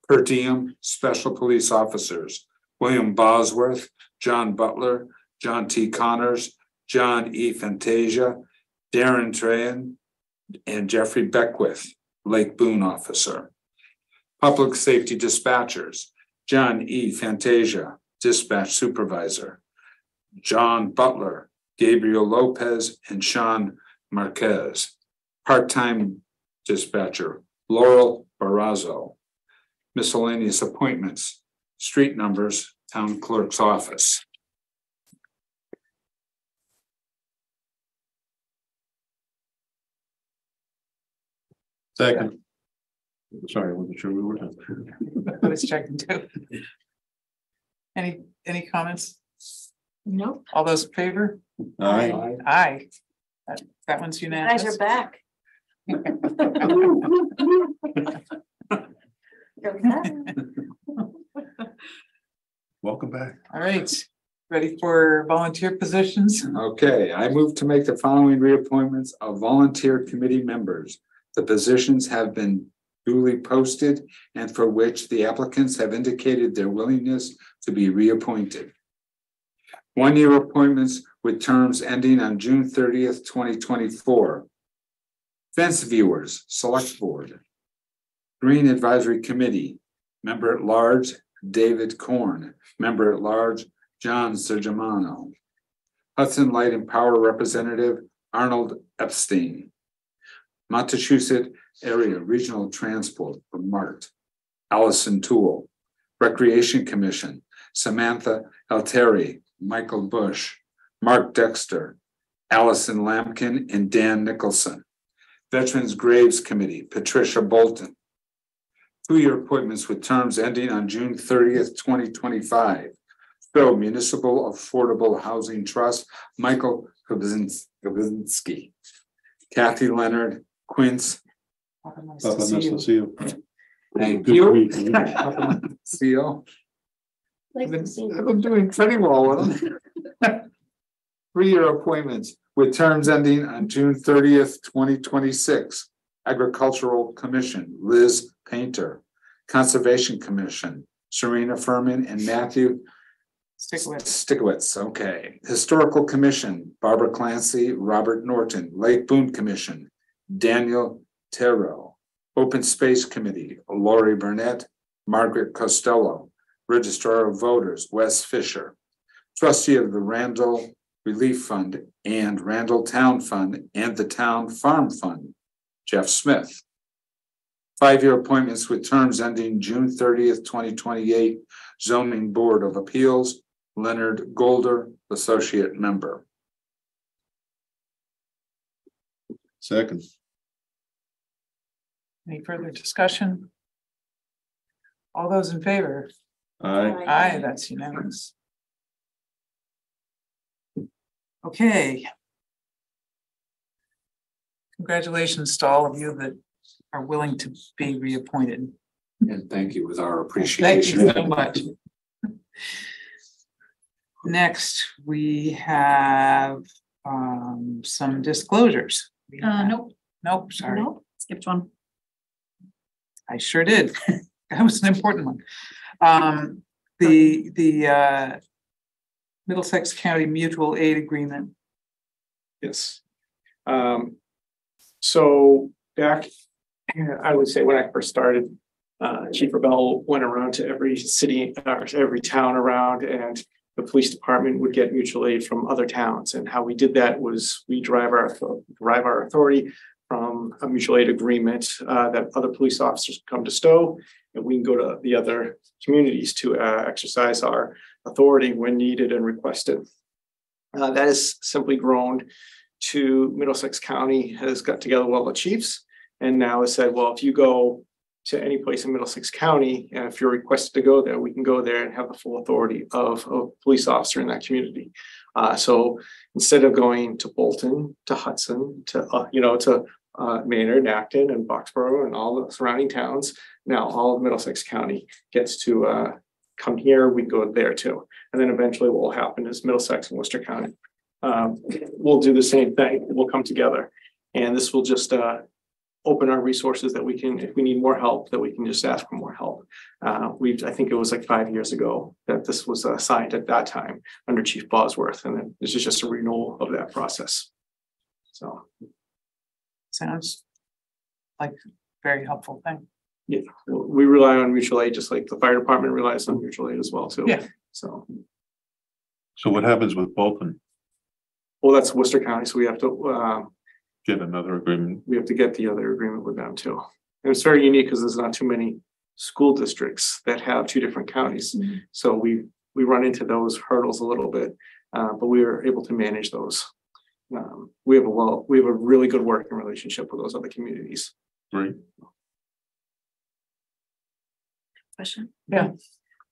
Per diem Special Police Officers, William Bosworth, John Butler, John T. Connors, John E. Fantasia, Darren Trahan, and Jeffrey Beckwith, Lake Boone Officer. Public Safety Dispatchers, John E. Fantasia, Dispatch Supervisor, John Butler, Gabriel Lopez, and Sean Marquez. Part-time Dispatcher, Laurel Barrazo. Miscellaneous appointments, street numbers, Town Clerk's Office. Second. Sorry, I wasn't sure we were done. I was checking too. Any comments? Nope. All those in favor? Aye. Aye. That one's You guys unanimous. are back. Welcome back. All right, ready for volunteer positions? Okay, I move to make the following reappointments of volunteer committee members. The positions have been duly posted and for which the applicants have indicated their willingness to be reappointed. 1-year appointments with terms ending on June 30th, 2024. Fence Viewers Select Board. Green Advisory Committee, Member at Large David Korn, Member at Large John Sergimano. Hudson Light and Power Representative Arnold Epstein. Montechusett Area Regional Transport for MART, Allison Toole. Recreation Commission, Samantha Alteri, Michael Bush, Mark Dexter, Allison Lampkin, and Dan Nicholson. Veterans Graves Committee, Patricia Bolton. 2-year appointments with terms ending on June 30th, 2025. Stow Municipal Affordable Housing Trust, Michael Kavinsky. Kathy Leonard, Quince. Nice Papa, to see nice you. to see you. Thank Good you. to meet you. See you. Nice to see I've you. been doing pretty well with them. 3-year appointments with terms ending on June 30th, 2026. Agricultural Commission, Liz Painter. Conservation Commission, Serena Furman and Matthew Stickowitz. Okay. Historical Commission, Barbara Clancy, Robert Norton. Lake Boone Commission, Daniel Terrell. Open Space Committee, Lori Burnett, Margaret Costello. Registrar of Voters, Wes Fisher. trustee of the Randall Relief Fund and Randall Town Fund and the Town Farm Fund, Jeff Smith. 5-year appointments with terms ending June 30th, 2028. Zoning Board of Appeals, Leonard Golder, Associate Member. Second. Any further discussion? All those in favor? Aye. Aye, that's unanimous. Okay. Congratulations to all of you that are willing to be reappointed. And thank you with our Thank appreciation. you so much. Next, we have some disclosures. Nope. Nope, sorry. Nope, skipped one. I sure did. That was an important one. The Middlesex County Mutual Aid Agreement. Yes. So back, I would say when I first started, Chief Rebell went around to every city or every town around, and the police department would get mutual aid from other towns. And how we did that was we derive our authority from a mutual aid agreement that other police officers come to Stow, and we can go to the other communities to exercise our authority when needed and requested. That has simply grown to Middlesex County has got together with all the chiefs and now has said, well, if you go to any place in Middlesex County, and if you're requested to go there, we can go there and have the full authority of a police officer in that community. So instead of going to Bolton, to Hudson, to Maynard, Acton, and Boxborough, and all the surrounding towns, now all of Middlesex County gets to come here. We can go there too, and then eventually what will happen is Middlesex and Worcester County we'll do the same thing. We'll come together, and this will just open our resources that we can, if we need more help, that we can just ask for more help. I think it was like 5 years ago that this was signed at that time under Chief Bosworth, and then this is just a renewal of that process. So sounds like a very helpful thing. Yeah, we rely on mutual aid just like the fire department relies on mutual aid as well too. Yeah. So what happens with Bolton? Well, that's Worcester County, so we have to Get another agreement. we have to get the other agreement with them too. And it's very unique because there's not too many school districts that have two different counties. Mhm. So we run into those hurdles a little bit, but we are able to manage those. We have a really good working relationship with those other communities. Right. Question? Yeah.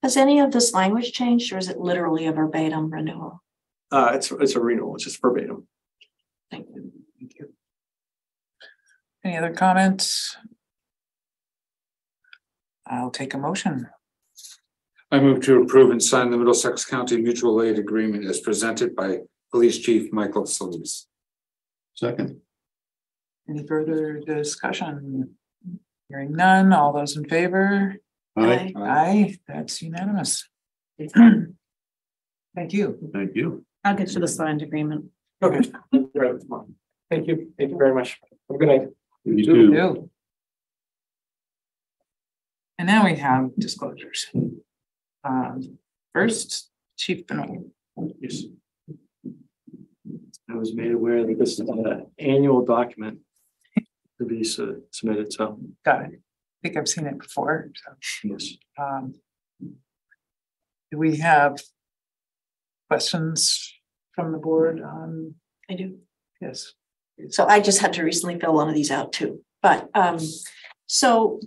Has any of this language changed, or is it literally a verbatim renewal? It's a renewal, it's just verbatim. Thank you. Thank you. Any other comments? I'll take a motion. I move to approve and sign the Middlesex County Mutual Aid Agreement as presented by Police Chief Michael Solis. Second. Any further discussion? Hearing none, all those in favor? Aye. Aye, that's unanimous. Thank you. Thank you. I'll get you the signed agreement. Okay. Thank you. Thank you very much. Have a good night. You too. And now we have disclosures. First, Chief Benoit. Yes. I was made aware that this is an annual document to be submitted, so. Got it. I think I've seen it before. So. Yes. Do we have questions from the board on? I do. Yes. So I just had to recently fill one of these out too, but so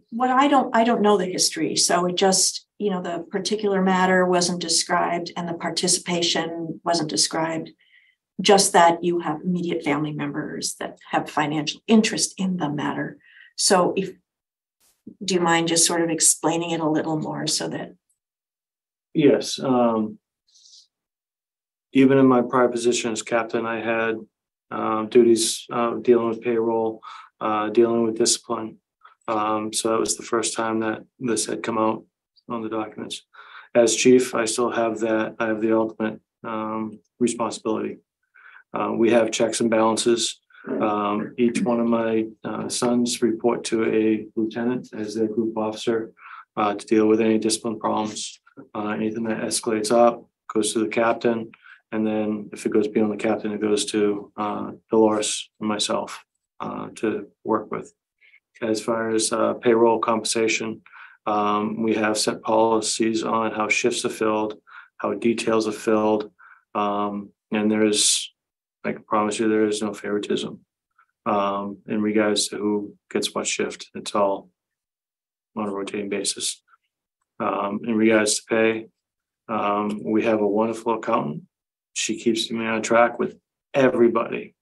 what I don't know the history, so it just, the particular matter wasn't described and the participation wasn't described, just that you have immediate family members that have financial interest in the matter. So do you mind just sort of explaining it a little more so that? Yes, even in my prior position as captain, I had duties dealing with payroll, dealing with discipline. So that was the first time that this had come out on the documents. As chief, I still have that. I have the ultimate responsibility. We have checks and balances. Each one of my sons report to a lieutenant as their group officer to deal with any discipline problems. Anything that escalates up goes to the captain. And then if it goes beyond the captain, it goes to Dolores and myself to work with. As far as payroll compensation, we have set policies on how shifts are filled, how details are filled. And there's, I can promise you, there is no favoritism in regards to who gets what shift. It's all on a rotating basis. In regards to pay, we have a wonderful accountant. She keeps me on track with everybody.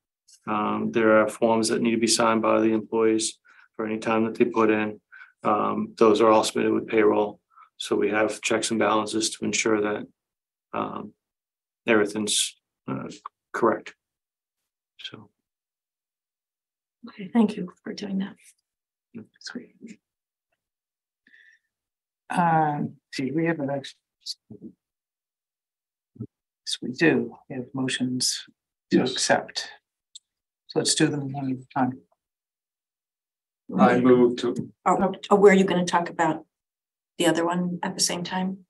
There are forms that need to be signed by the employees for any time that they put in. Those are all submitted with payroll. So we have checks and balances to ensure that everything's correct. So. Okay, thank you for doing that. That's great. See, we have an extra. Yes, we do. We have motions to accept. So let's do them one at a time. I move to. Were you going to talk about the other one at the same time?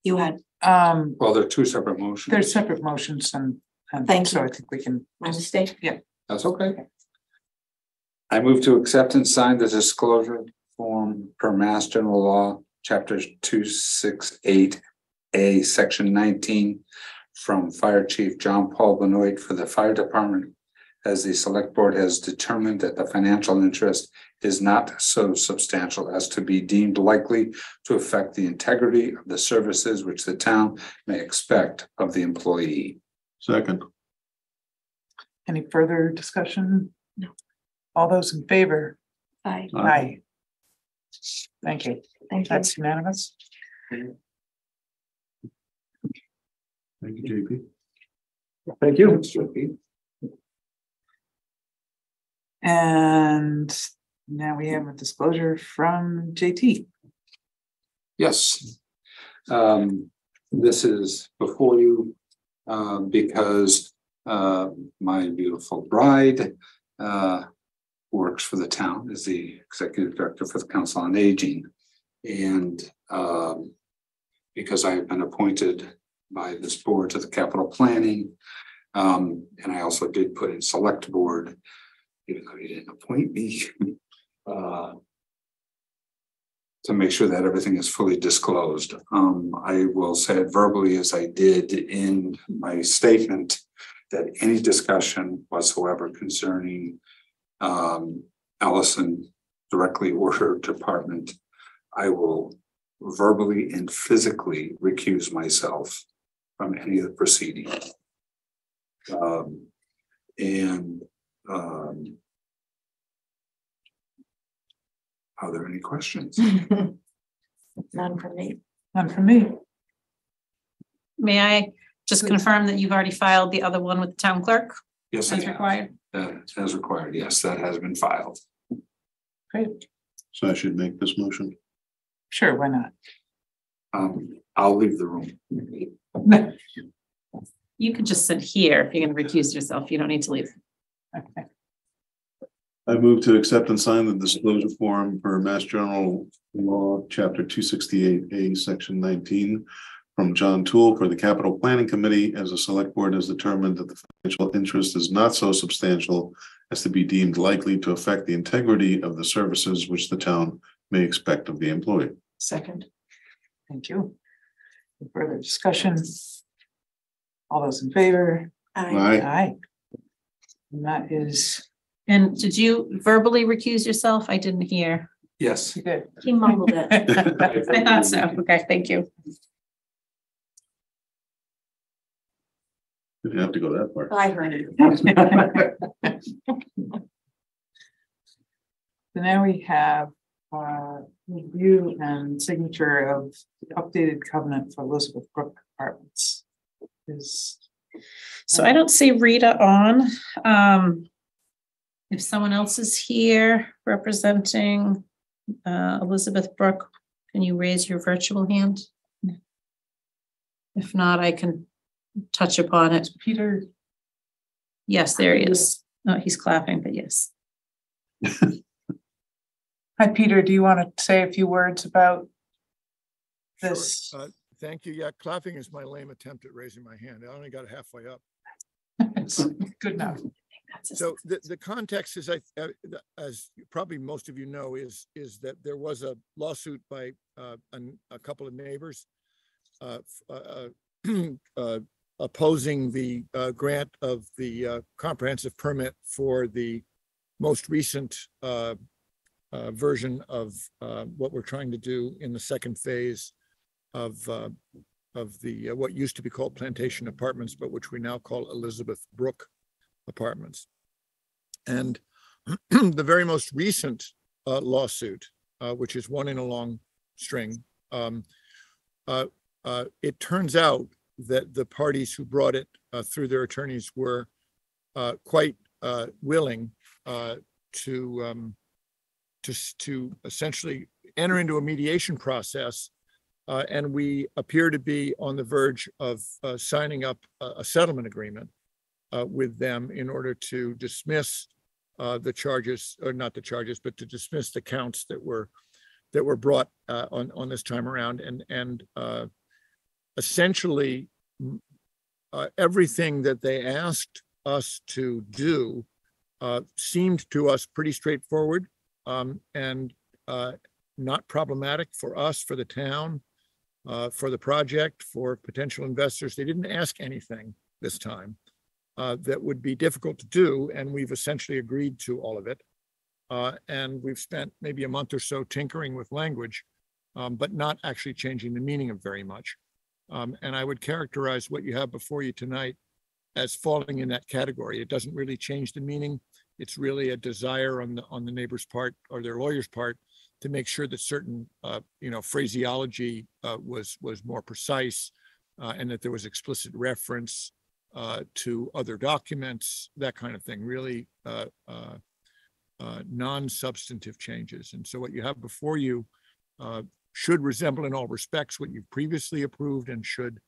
You had. Well, they're two separate motions. They're separate motions, and Thank so you. I think we can. My mistake. Yeah, That's okay. I move to accept and sign the disclosure form per Mass General Law, Chapter 268A, Section 19, from Fire Chief John Paul Benoit for the Fire Department, as the Select Board has determined that the financial interest is not so substantial as to be deemed likely to affect the integrity of the services which the town may expect of the employee. Second. any further discussion? No. All those in favor? Aye. Aye. Thank you. Thank you. That's unanimous. Thank you, JP. Thank you. And now we have a disclosure from JT. Yes. This is before you because my beautiful bride works for the town as the executive director for the Council on Aging. And because I have been appointed by this board to the capital planning, and I also did put in select board, even though you didn't appoint me, to make sure that everything is fully disclosed. I will say it verbally as I did in my statement, that any discussion whatsoever concerning Allison directly or her department, I will verbally and physically recuse myself from any of the proceedings. Are there any questions? None from me. None from me. May I just confirm that you've already filed the other one with the town clerk? Yes, I As have. required? As required, yes, that has been filed. Great. So I should make this motion. Sure, why not? I'll leave the room. You could just sit here if you're going to recuse yourself. You don't need to leave. Okay. I move to accept and sign the disclosure form per Mass General Law, Chapter 268A, Section 19, from John Toole for the Capital Planning Committee, as the Select Board has determined that the financial interest is not so substantial as to be deemed likely to affect the integrity of the services which the town may expect of the employee. Second. Thank you. Any further discussion? All those in favor? Aye. Aye. And that is. And did you verbally recuse yourself? I didn't hear. Yes. You did. He mumbled it. I thought so. Okay, thank you. Didn't have to go that far. I heard it. So now we have review and signature of the updated covenant for Elizabeth Brook Apartments. So I don't see Rita on. If someone else is here representing Elizabeth Brook, can you raise your virtual hand? If not, I can touch upon it. Peter. Yes, there he is. Oh, he's clapping, but yes. Hi, Peter. Do you want to say a few words about this? Thank you. Yeah, clapping is my lame attempt at raising my hand. I only got halfway up. Good enough. So the context is, as probably most of you know, is that there was a lawsuit by a couple of neighbors opposing the grant of the comprehensive permit for the most recent version of what we're trying to do in the second phase of the what used to be called Plantation Apartments, but which we now call Elizabeth Brook Apartments. And the very most recent lawsuit, which is one in a long string, it turns out that the parties who brought it through their attorneys were quite willing to essentially enter into a mediation process. And we appear to be on the verge of signing up a settlement agreement with them in order to dismiss the charges, or not the charges, but to dismiss the counts that were brought on this time around. And essentially, everything that they asked us to do seemed to us pretty straightforward and not problematic for us, for the town, for the project, for potential investors. They didn't ask anything this time that would be difficult to do, and we've essentially agreed to all of it. And we've spent maybe a month or so tinkering with language, but not actually changing the meaning of very much. And I would characterize what you have before you tonight as falling in that category. It doesn't really change the meaning. It's really a desire on the neighbor's part or their lawyer's part to make sure that certain phraseology was more precise, and that there was explicit reference to other documents, that kind of thing, really non-substantive changes. And so what you have before you should resemble in all respects what you've previously approved, and should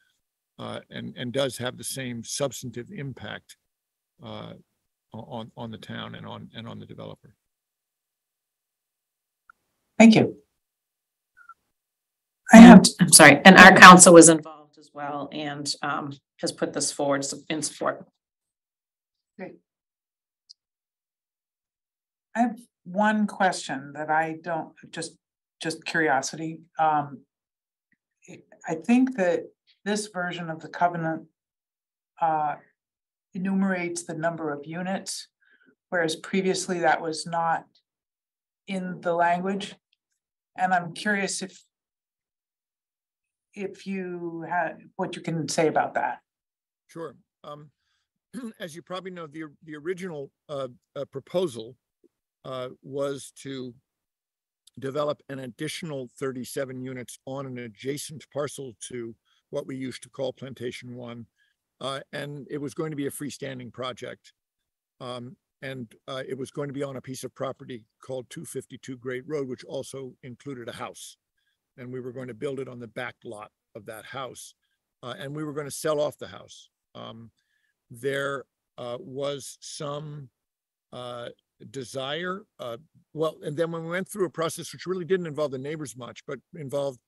and does have the same substantive impact on the town and on the developer. Thank you. I'm sorry, and our council was involved as well, and has put this forward in support. Great. I have one question that I don't, just curiosity. I think that this version of the covenant enumerates the number of units, whereas previously that was not in the language. And I'm curious if you had what you can say about that. Sure. As you probably know, the original proposal was to develop an additional 37 units on an adjacent parcel to what we used to call Plantation 1. And it was going to be a freestanding project. And it was going to be on a piece of property called 252 Great Road, which also included a house. And we were going to build it on the back lot of that house. And we were going to sell off the house. There was some desire. And then when we went through a process which really didn't involve the neighbors much, but involved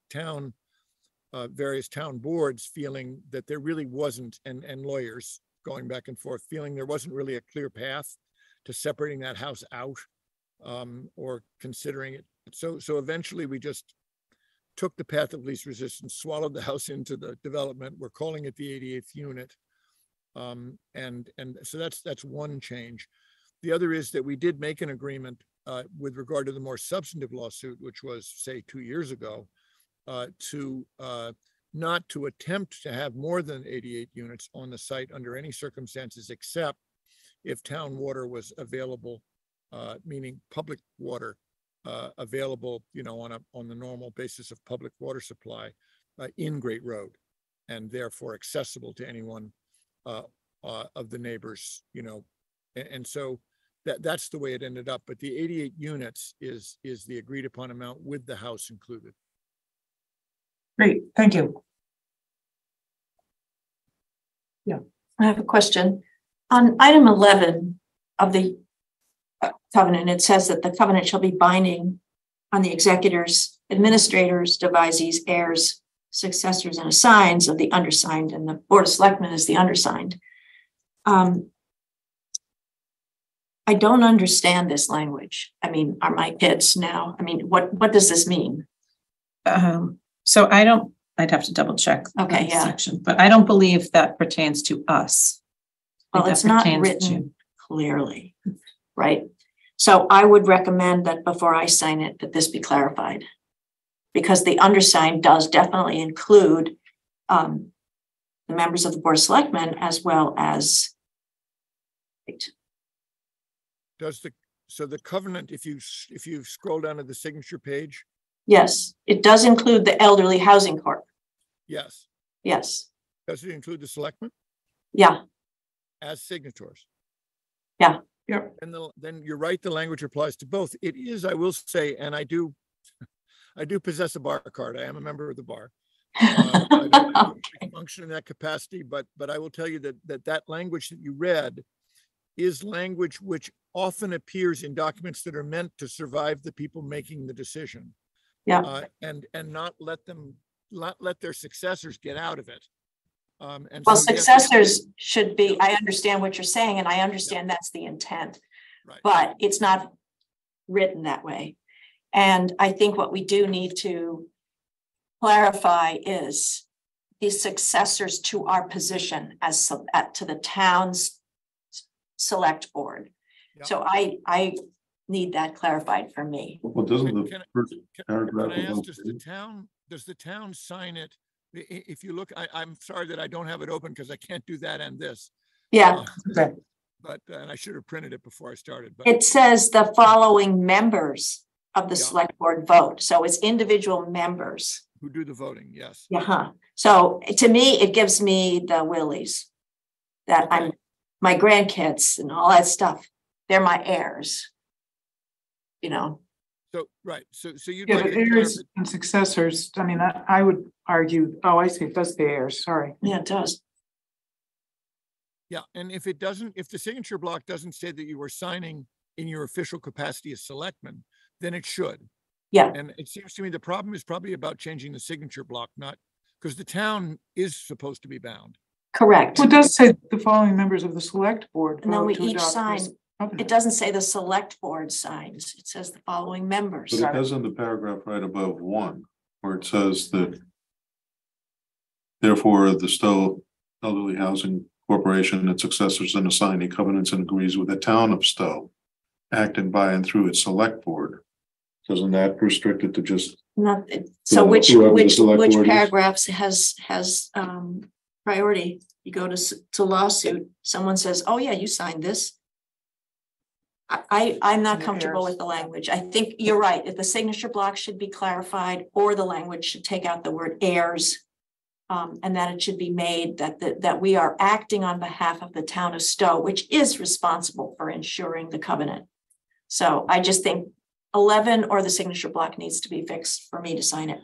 various town boards feeling that there really wasn't, and lawyers going back and forth, feeling there wasn't really a clear path to separating that house out or considering it. So eventually we just took the path of least resistance, swallowed the house into the development. We're calling it the 88th unit. And so that's one change. The other is that we did make an agreement with regard to the more substantive lawsuit, which was, say, 2 years ago, to not to attempt to have more than 88 units on the site under any circumstances, except if town water was available, meaning public water available, on the normal basis of public water supply in Great Road, and therefore accessible to anyone of the neighbors, and so that's the way it ended up. But the 88 units is the agreed upon amount with the house included. Great, thank you. Yeah, I have a question. On item 11 of the covenant, it says that the covenant shall be binding on the executors, administrators, devisees, heirs, successors and assigns of the undersigned, and the Board of Selectmen is the undersigned. I don't understand this language. I mean, are my kids now? I mean, what does this mean? So I'd have to double check. Okay, that yeah. section, but I don't believe that pertains to us. I Well, think it's that not pertains written clearly, right? So I would recommend that before I sign it, that this be clarified. Because the undersigned does definitely include the members of the Board of Selectmen as well as. So the covenant, if you scroll down to the signature page, Yes, it does include the Elderly Housing Corp. yes. Yes, Does it include the selectmen yeah, as signatories? yeah. Yep. And then you're right, the language applies to both. It is, I will say, and I do possess a bar card. I am a member of the bar. I don't function in that capacity, but I will tell you that language that you read is language which often appears in documents that are meant to survive the people making the decision. Yeah. And not let their successors get out of it. And Well, so, yes, successors should be, I understand what you're saying, and I understand that's the intent, right. but it's not written that way. And I think what we do need to clarify is the successors to our position as to the town's select board. Yeah. So I need that clarified for me. Well, doesn't the first paragraph Can I ask, about does the town sign it? If you look, I'm sorry that I don't have it open because I can't do that and this. Yeah. Okay. But and I should have printed it before I started. But It says the following members of the Yeah. select board vote. So it's individual members. who do the voting? Yes. Yeah. So to me, it gives me the willies that I'm my grandkids and all that stuff. They're my heirs. You know. So right. So you'd Yeah, like but to heirs and successors, I mean, I would argue, oh, I see, it does the heirs, sorry. Yeah, it does. Yeah, and if it doesn't, if the signature block doesn't say that you are signing in your official capacity as selectman, then it should. Yeah. And it seems to me the problem is probably about changing the signature block, not because the town is supposed to be bound. Correct. Well, it does say the following members of the select board. And then vote we to each adopt sign. this covenant. It doesn't say the select board signs. It says the following members. But it does in the paragraph right above 1, where it says that therefore the Stow Elderly Housing Corporation and its successors and assignee covenants and agrees with the town of Stow, acted by and through its select board. Doesn't that restrict it to just? Not, so which whoever the select board is? paragraphs has priority? You go to lawsuit, someone says, oh yeah, you signed this. I'm not comfortable with the language. I think you're right. If the signature block should be clarified, or the language should take out the word heirs. And that it should be made that we are acting on behalf of the town of Stow, which is responsible for ensuring the covenant. So I just think 11 or the signature block needs to be fixed for me to sign it.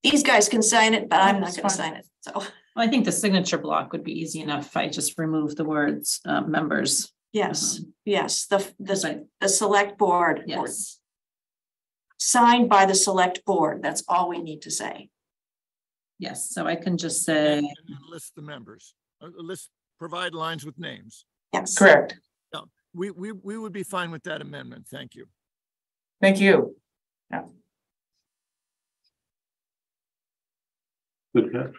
These guys can sign it, but I'm not going to sign it. So Well, I think the signature block would be easy enough if I just remove the words members. yes, yes, the select board. Yes. Signed by the select board. That's all we need to say. Yes, so I can just say. And list the members. Provide lines with names. Yes. Correct. Yeah, we would be fine with that amendment. Thank you. Thank you. Yeah. Good catch.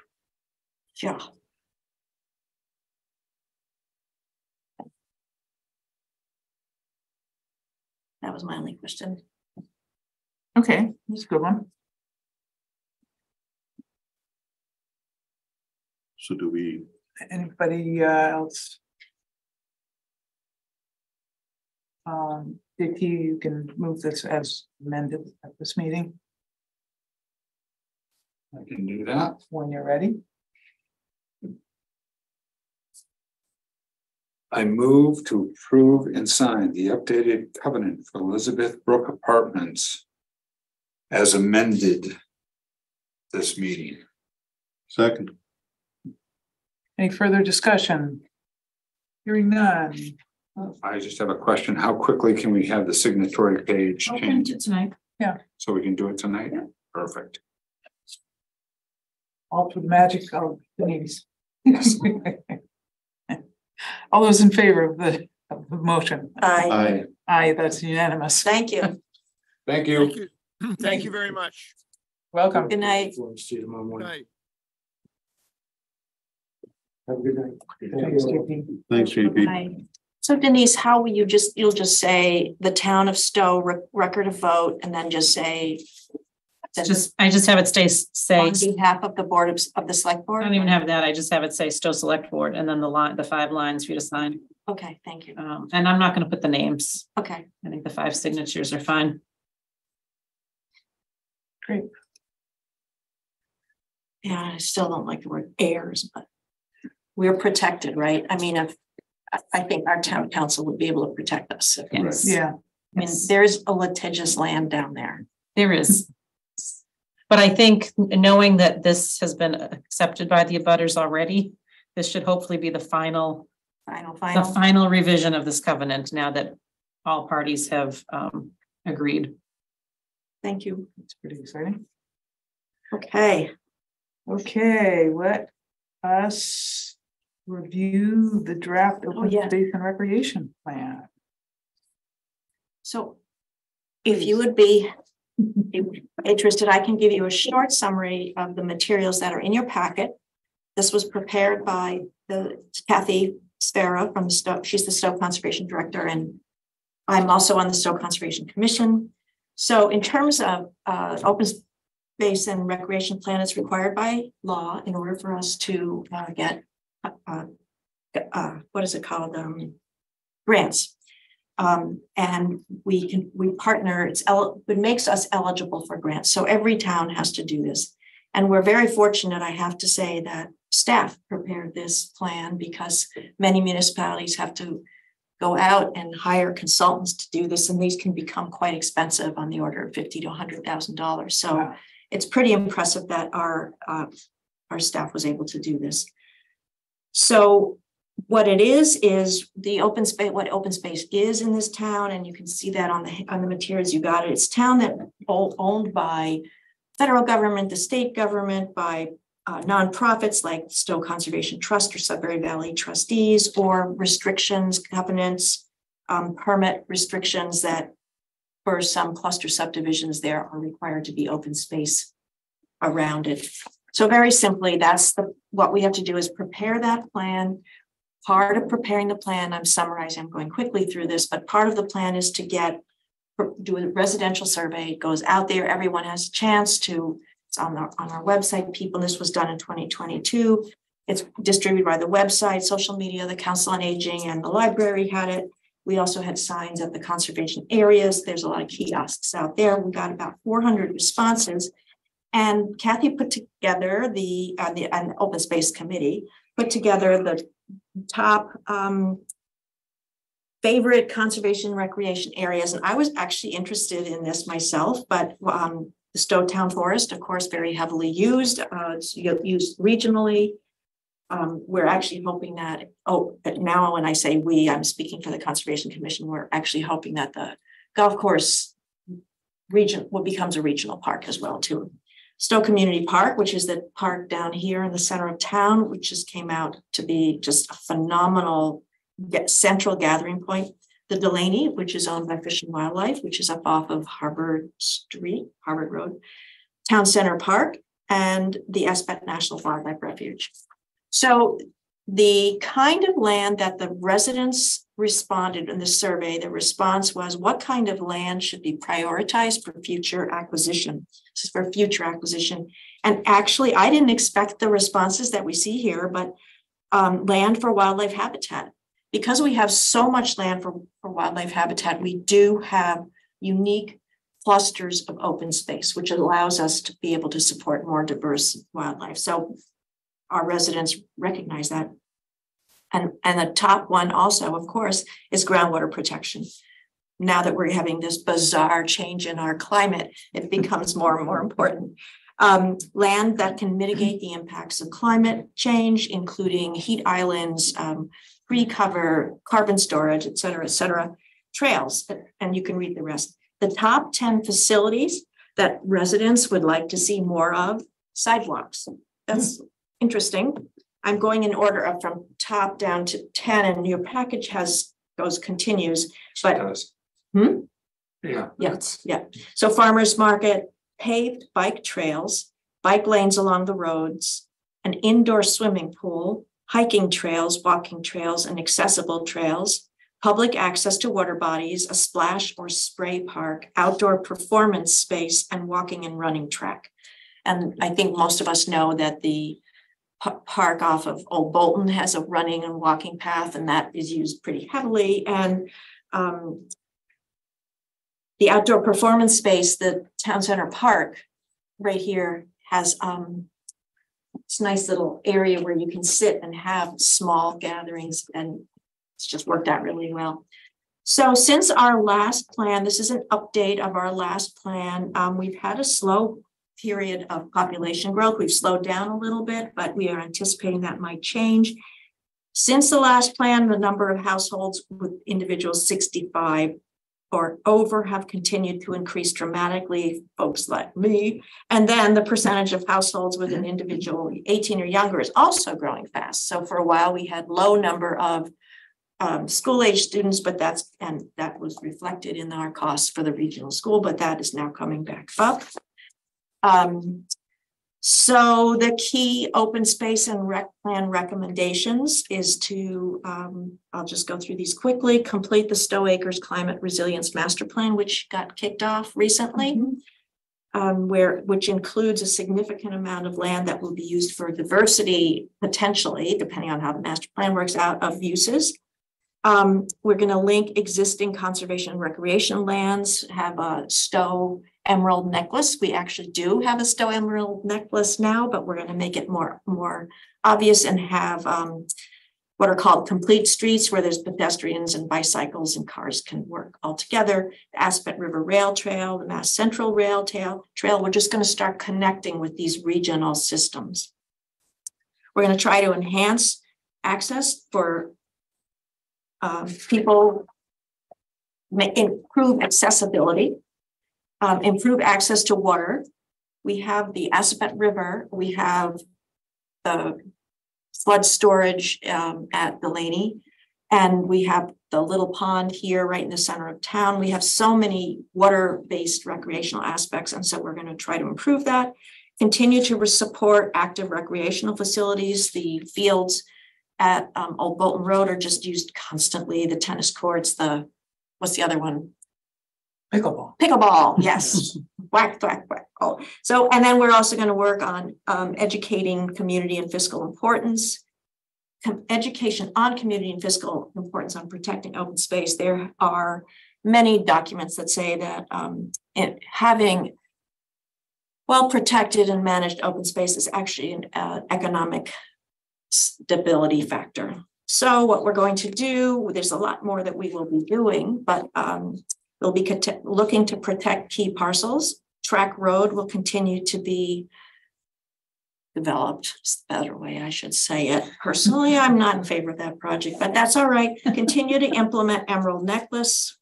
Yeah. That was my only question. Okay, that's a good one. So do we? Anybody else? Vicky, you can move this as amended at this meeting I can do that. when you're ready. I move to approve and sign the updated covenant for Elizabeth Brook Apartments as amended this meeting. Second. Any further discussion? Hearing none. I just have a question. How quickly can we have the signatory page I'll print changed? it tonight. Yeah. So we can do it tonight? Perfect. All through the magic of Denise. All those in favor of the motion? Aye. Aye, that's unanimous. Thank you. Thank Thank you. you. Thank you very much. Welcome. Good night. See you tomorrow Good morning. night. Have a good night. Thanks, JP. Thanks, JP. So Denise, how will you'll just say the town of Stow record of vote and then just say. I just have it say, On behalf of the board of the select I board? don't even have that. I just have it say Stowe Select Board and then the 5 lines for you to sign. Okay, thank you. And I'm not going to put the names. Okay. I think the 5 signatures are fine. Great. Yeah, I still don't like the word heirs, but we're protected, right? I mean, I think our town council would be able to protect us. Yes. Yeah. I mean, there's a litigious land down there. There is. But I think knowing that this has been accepted by the abutters already, this should hopefully be the final revision of this covenant now that all parties have agreed. Thank you. It's pretty exciting. Okay. Okay, let us review the draft open space and recreation plan. So if you would be interested, I can give you a short summary of the materials that are in your packet. This was prepared by Kathy Spera from Stow. She's the Stow Conservation Director, and I'm also on the Stow Conservation Commission. So in terms of open space and recreation plan, it's required by law in order for us to get what is it called? Grants. And we partner, it makes us eligible for grants. So every town has to do this. And we're very fortunate, I have to say, that staff prepared this plan because many municipalities have to go out and hire consultants to do this. And these can become quite expensive, on the order of $50,000 to $100,000. So it's pretty impressive that our staff was able to do this. So what it is the open space, what open space is in this town, and you can see that on the materials you got it. It's town that owned by federal government, the state government, by nonprofits like Stow Conservation Trust or Sudbury Valley Trustees, or restrictions, covenants, permit restrictions that for some cluster subdivisions there are required to be open space around it. So very simply, that's what we have to do is prepare that plan. Part of preparing the plan, I'm summarizing, I'm going quickly through this, but part of the plan is to do a residential survey. It goes out there, everyone has a chance to, it's on our website, this was done in 2022. It's distributed by the website, social media, the Council on Aging, and the library had it. We also had signs at the conservation areas. There's a lot of kiosks out there. We got about 400 responses. And Kathy put together the Open Space Committee, put together the top favorite conservation recreation areas. And I was actually interested in this myself, but the Stow Town Forest, of course, very heavily used. It's used regionally. We're actually hoping that, now when I say we, I'm speaking for the Conservation Commission, we're actually hoping that the golf course region becomes a regional park as well too. Stow Community Park, which is the park down here in the center of town, which just came out to be just a phenomenal central gathering point. The Delaney, which is owned by Fish and Wildlife, which is up off of Harvard Road, Town Center Park, and the Espet National Wildlife Refuge. So the kind of land that the residents responded in the survey, the response was, what kind of land should be prioritized for future acquisition? This is for future acquisition. And actually, I didn't expect the responses that we see here, but land for wildlife habitat. Because we have so much land for wildlife habitat, we do have unique clusters of open space, which allows us to be able to support more diverse wildlife. So our residents recognize that. And the top one also, of course, is groundwater protection. Now that we're having this bizarre change in our climate, it becomes more and more important. Land that can mitigate the impacts of climate change, including heat islands, tree cover, carbon storage, et cetera, trails, and you can read the rest. The top 10 facilities that residents would like to see more of: sidewalks, that's interesting. I'm going in order up from top down to 10, and your package continues, but. Yeah. Yeah. So farmers market, paved bike trails, bike lanes along the roads, an indoor swimming pool, hiking trails, walking trails, and accessible trails, public access to water bodies, a splash or spray park, outdoor performance space, and walking and running track. And I think most of us know that the park off of Old Bolton has a running and walking path, and that is used pretty heavily. And the outdoor performance space, the Town Center Park right here has this nice little area where you can sit and have small gatherings, and it's just worked out really well. So since our last plan, this is an update of our last plan. We've had a slow period of population growth. We've slowed down a little bit, but we are anticipating that might change. Since the last plan, the number of households with individuals 65 or over have continued to increase dramatically, folks like me. And then the percentage of households with an individual 18 or younger is also growing fast. So for a while we had low number of school age students, but that was reflected in our costs for the regional school, but that is now coming back up. So the key open space and rec plan recommendations is to, I'll just go through these quickly, complete the Stow Acres Climate Resilience Master Plan, which got kicked off recently, which includes a significant amount of land that will be used for diversity, potentially, depending on how the master plan works out, of uses. We're going to link existing conservation and recreation lands, have a Stow Emerald necklace. We actually do have a Stow Emerald necklace now, but we're going to make it more obvious and have what are called complete streets, where there's pedestrians and bicycles and cars can work all together. The Aspet River Rail Trail, the Mass Central Rail Trail. We're just going to start connecting with these regional systems. We're going to try to enhance access for people, improve accessibility, improve access to water. We have the Aspet River, we have the flood storage at Delaney, and we have the little pond here right in the center of town. We have so many water-based recreational aspects, and so we're going to try to improve that. Continue to support active recreational facilities. The fields at Old Bolton Road are just used constantly. The tennis courts, what's the other one? Pickleball, yes. Whack, whack, whack. Oh, so, and then we're also going to work on educating community and fiscal importance. Education on community and fiscal importance on protecting open space. There are many documents that say that having well-protected and managed open space is actually an economic stability factor. So what we're going to do, there's a lot more that we will be doing, but we'll be looking to protect key parcels. Track Road will continue to be developed. It's the better way I should say it. Personally, I'm not in favor of that project, but that's all right. Continue to implement Emerald Necklace,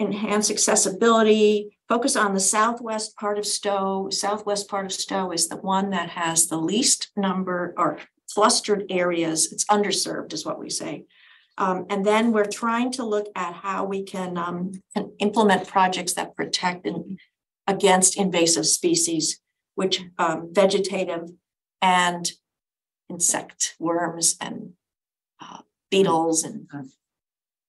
enhance accessibility, focus on the southwest part of Stow. Southwest part of Stow is the one that has the least number or clustered areas. It's underserved is what we say. And then we're trying to look at how we can implement projects that protect against invasive species, which vegetative and insect worms and beetles and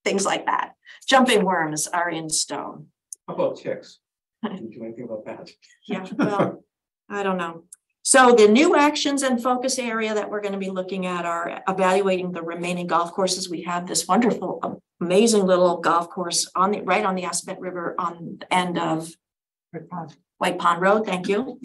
things like that. Jumping worms are in Stow. How about ticks? Can you do anything about that? Yeah, well, I don't know. So the new actions and focus area that we're going to be looking at are evaluating the remaining golf courses. We have this wonderful, amazing little golf course right on the Aspet River on the end of White Pond Road. Thank you.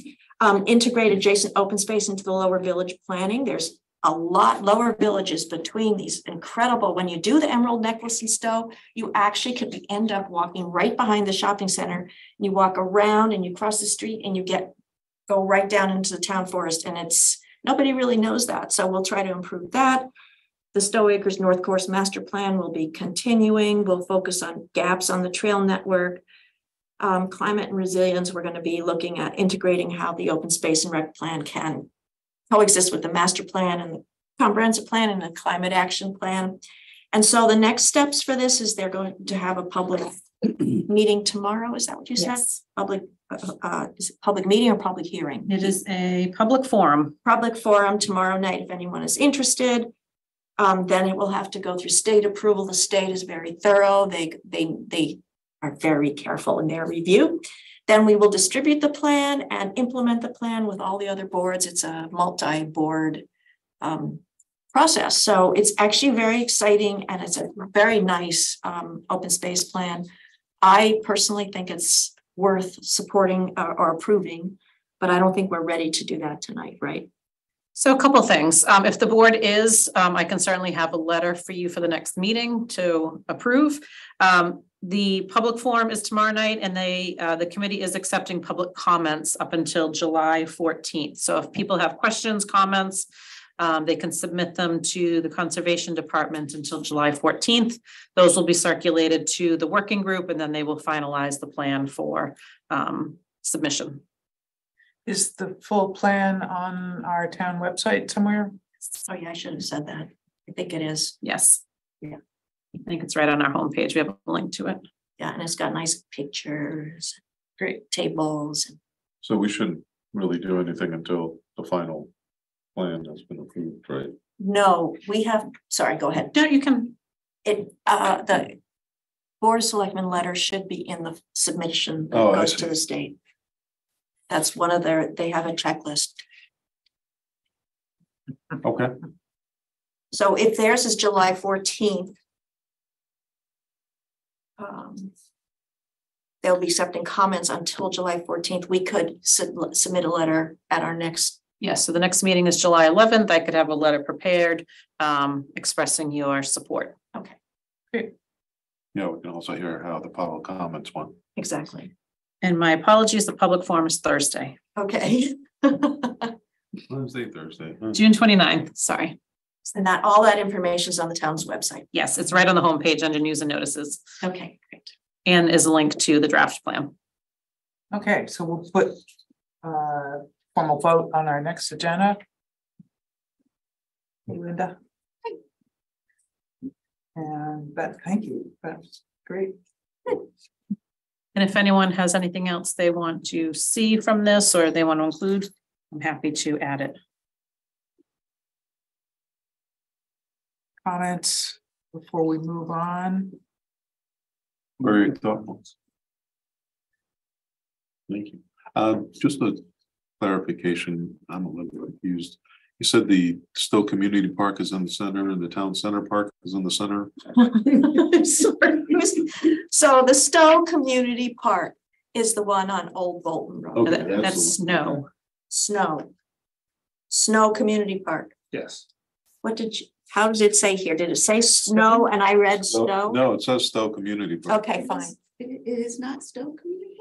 Integrate adjacent open space into the lower village planning. There's a lot lower villages between these incredible. When you do the Emerald Necklace in Stow, you actually could end up walking right behind the shopping center. You walk around and you cross the street and you go right down into the town forest, and nobody really knows that. So we'll try to improve that. The Stow Acres North Course Master Plan will be continuing. We'll focus on gaps on the trail network. Climate and resilience, we're going to be looking at integrating how the open space and rec plan can coexist with the master plan and the comprehensive plan and the climate action plan. And so the next steps for this is they're going to have a public meeting tomorrow. Is that what you said? Yes. Public, is it public meeting or public hearing? It is a public forum. Public forum tomorrow night, if anyone is interested. Then it will have to go through state approval. The state is very thorough. They are very careful in their review. Then we will distribute the plan and implement the plan with all the other boards. It's a multi-board process. So it's actually very exciting and it's a very nice open space plan. I personally think it's worth supporting or approving, but I don't think we're ready to do that tonight, right? So a couple of things. If the board is, I can certainly have a letter for you for the next meeting to approve. The public forum is tomorrow night and the committee is accepting public comments up until July 14th. So if people have questions, comments, they can submit them to the Conservation Department until July 14th. Those will be circulated to the working group and then they will finalize the plan for submission. Is the full plan on our town website somewhere? Oh yeah, I should have said that. I think it is. Yes. Yeah. I think it's right on our homepage. We have a link to it. Yeah, and it's got nice pictures, great tables. So we shouldn't really do anything until the final plan has been approved, right? No, we have, sorry, go ahead. No, you can. The Board of Selectmen letter should be in the submission that goes to the state. That's one of they have a checklist. Okay. So if theirs is July 14th, they'll be accepting comments until July 14th. We could submit a letter at our next. Yes, so the next meeting is July 11th. I could have a letter prepared expressing your support. Okay. Great. Yeah, we can also hear how the public comments went. Exactly. And my apologies, the public forum is Thursday. Okay. Wednesday, Thursday. Huh? June 29th, sorry. And all that information is on the town's website. Yes, it's right on the homepage under news and notices. Okay, great. And is a link to the draft plan. Okay, so we'll put formal vote on our next agenda. Hey, Linda. And thank you. That's great. And if anyone has anything else they want to see from this or they want to include, I'm happy to add it. Comments before we move on? Very thoughtful. Thank you. Just a clarification, I'm a little confused. You said the Stow Community Park is in the center and the Town Center Park is in the center? So the Stow Community Park is the one on Old Bolton Road. Okay, That's Snow. Snow Community Park. Yes. How does it say here? Did it say Snow and I read Snow? No, it says Stow Community Park. Okay, fine. It is not Stow Community.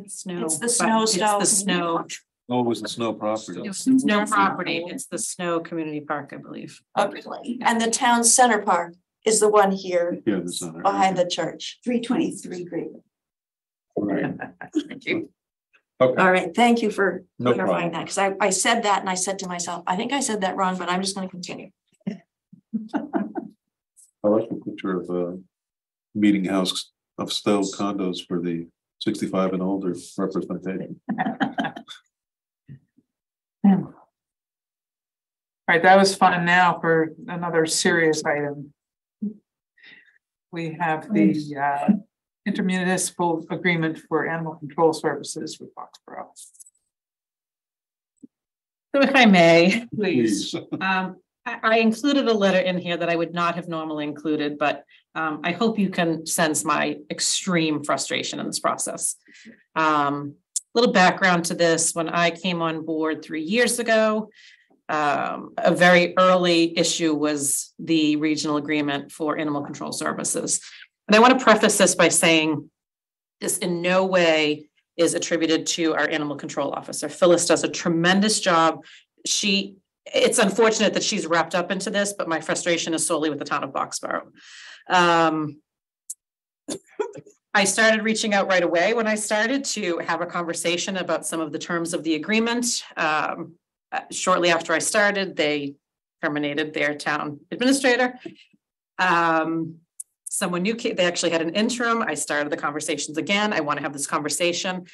It's Snow. It's the Snow. It's the Snow. Oh, it was the Snow property. It was Snow property. It's the Snow Community Park, I believe. Okay. And the Town Center Park is the one here Yeah, the center. behind the church. 323 Great. Right. Thank you. Okay. All right, thank you for No clarifying problem. that, because I said that and I said to myself, I think I said that wrong, but I'm just going to continue. I like the picture of a meeting house of Stow condos for the 65 and older representation. All right, that was fun. Now for another serious item. We have the intermunicipal agreement for animal control services with Foxborough. So if I may, Please. I included a letter in here that I would not have normally included, but I hope you can sense my extreme frustration in this process. Little background to this: when I came on board 3 years ago, a very early issue was the regional agreement for animal control services. And I want to preface this by saying this in no way is attributed to our animal control officer. Phyllis does a tremendous job. It's unfortunate that she's wrapped up into this, but my frustration is solely with the town of Boxborough. I started reaching out right away when I started to have a conversation about some of the terms of the agreement. Shortly after I started, they terminated their town administrator. Someone new, they actually had an interim. I started the conversations again. I want to have this conversation.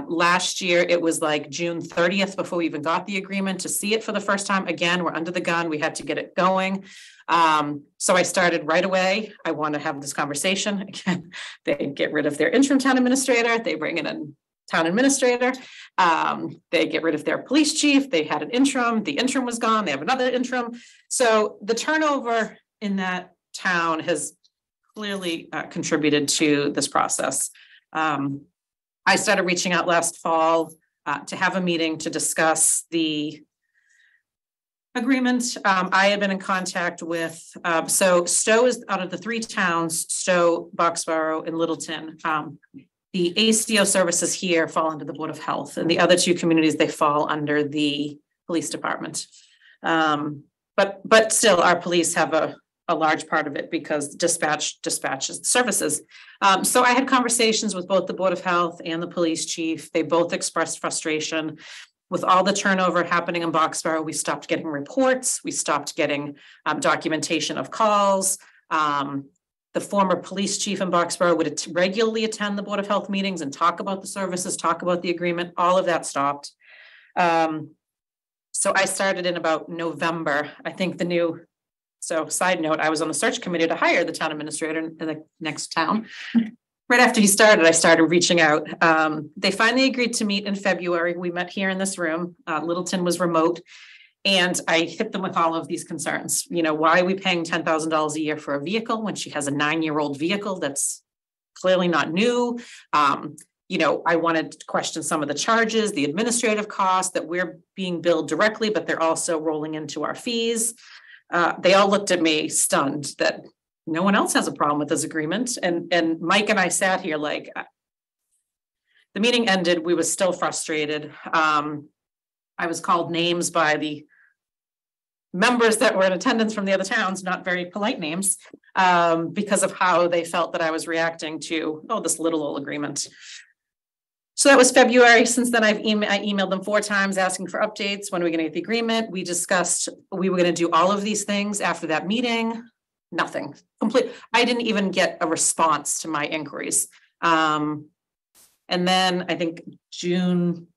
Last year, it was like June 30th before we even got the agreement to see it for the first time. Again, we're under the gun. We had to get it going. So I started right away. I want to have this conversation. Again, they get rid of their interim town administrator. They bring in a town administrator. They get rid of their police chief. They had an interim. The interim was gone. They have another interim. So the turnover in that town has clearly contributed to this process. I started reaching out last fall to have a meeting to discuss the agreement. I have been in contact with, so Stow is out of the 3 towns, Stow, Boxborough, and Littleton. The ACO services here fall under the Board of Health, and the other 2 communities, they fall under the police department. But still, our police have a large part of it because dispatches services. So I had conversations with both the Board of Health and the police chief. They both expressed frustration with all the turnover happening in Boxborough. We stopped getting reports. We stopped getting documentation of calls. The former police chief in Boxborough would regularly attend the Board of Health meetings and talk about the services, talk about the agreement. All of that stopped. So I started in about November. I think so side note, I was on the search committee to hire the town administrator in the next town. Right after he started, I started reaching out. They finally agreed to meet in February. We met here in this room. Littleton was remote. And I hit them with all of these concerns. You know, why are we paying $10,000 a year for a vehicle when she has a 9-year-old vehicle that's clearly not new? You know, I wanted to question some of the charges, the administrative costs that we're being billed directly, but they're also rolling into our fees. They all looked at me stunned that no one else has a problem with this agreement. And Mike and I sat here like, the meeting ended, we were still frustrated. I was called names by the members that were in attendance from the other towns, not very polite names, because of how they felt that I was reacting to, this little old agreement. So that was February. Since then, I emailed them 4 times asking for updates. When are we going to get the agreement? We discussed we were going to do all of these things after that meeting. Nothing. Complete. I didn't even get a response to my inquiries. And then I think June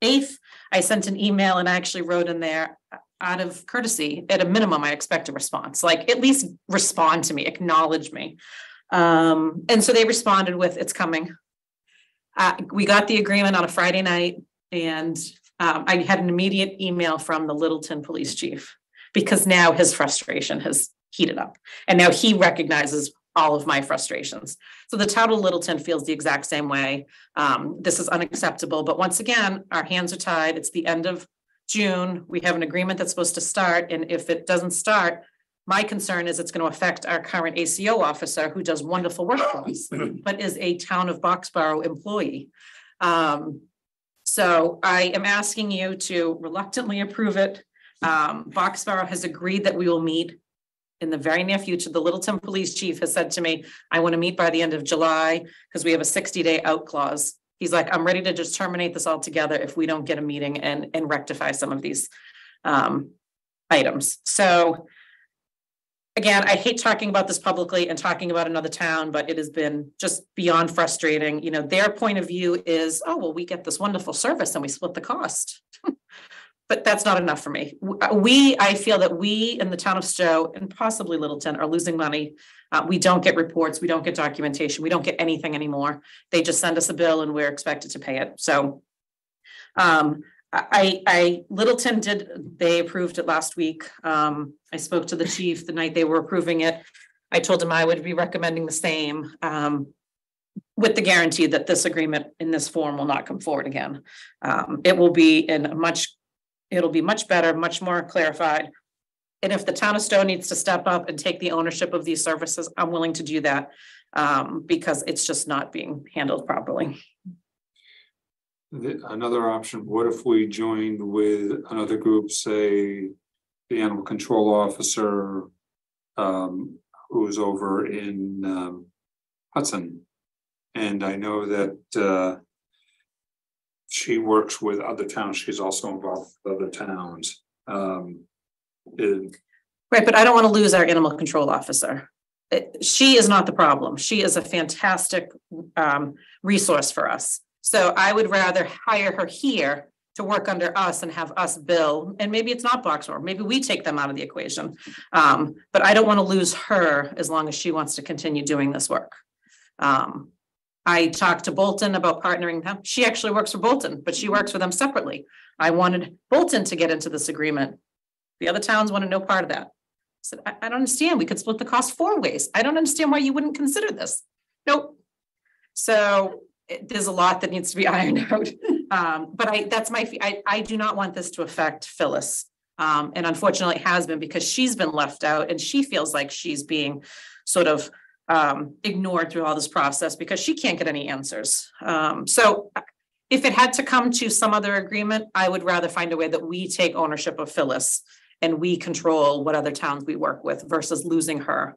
8th, I sent an email and I actually wrote in there, out of courtesy, at a minimum, I expect a response. Like, at least respond to me, acknowledge me. And so they responded with, it's coming. We got the agreement on a Friday night, and I had an immediate email from the Littleton police chief because now his frustration has heated up, and now he recognizes all of my frustrations. So the town of Littleton feels the exact same way. This is unacceptable, but once again, our hands are tied. It's the end of June. We have an agreement that's supposed to start, and if it doesn't start, my concern is it's going to affect our current ACO officer who does wonderful work for us, but is a town of Boxborough employee. So I am asking you to reluctantly approve it. Boxborough has agreed that we will meet in the very near future. The Littleton police chief has said to me, I want to meet by the end of July because we have a 60-day out clause. He's like, I'm ready to just terminate this altogether if we don't get a meeting and rectify some of these items. So again, I hate talking about this publicly and talking about another town, but it has been just beyond frustrating. You know, their point of view is, oh, well, we get this wonderful service and we split the cost. But that's not enough for me. I feel that we in the town of Stow and possibly Littleton are losing money. We don't get reports. We don't get documentation. We don't get anything anymore. They just send us a bill and we're expected to pay it. So Littleton they approved it last week. I spoke to the chief the night they were approving it. I told him I would be recommending the same, with the guarantee that this agreement in this form will not come forward again. It will be it'll be much better, much more clarified. And if the town of Stow needs to step up and take the ownership of these services, I'm willing to do that, because it's just not being handled properly. Another option, what if we joined with another group, say the animal control officer who is over in Hudson, And I know that she works with other towns. She's also involved with other towns. Right, but I don't want to lose our animal control officer. She is not the problem. She is a fantastic resource for us. So I would rather hire her here to work under us and have us bill, and maybe it's not Boxborough, maybe we take them out of the equation. But I don't want to lose her as long as she wants to continue doing this work. I talked to Bolton about partnering with them. She actually works for Bolton, but she works with them separately. I wanted Bolton to get into this agreement. The other towns wanted no part of that. I said, I don't understand. We could split the cost 4 ways. I don't understand why you wouldn't consider this. Nope. So there's a lot that needs to be ironed out. But that's my, I do not want this to affect Phyllis. And unfortunately it has been, because she's been left out and she feels like she's being sort of ignored through all this process because she can't get any answers. So if it had to come to some other agreement, I would rather find a way that we take ownership of Phyllis and we control what other towns we work with versus losing her.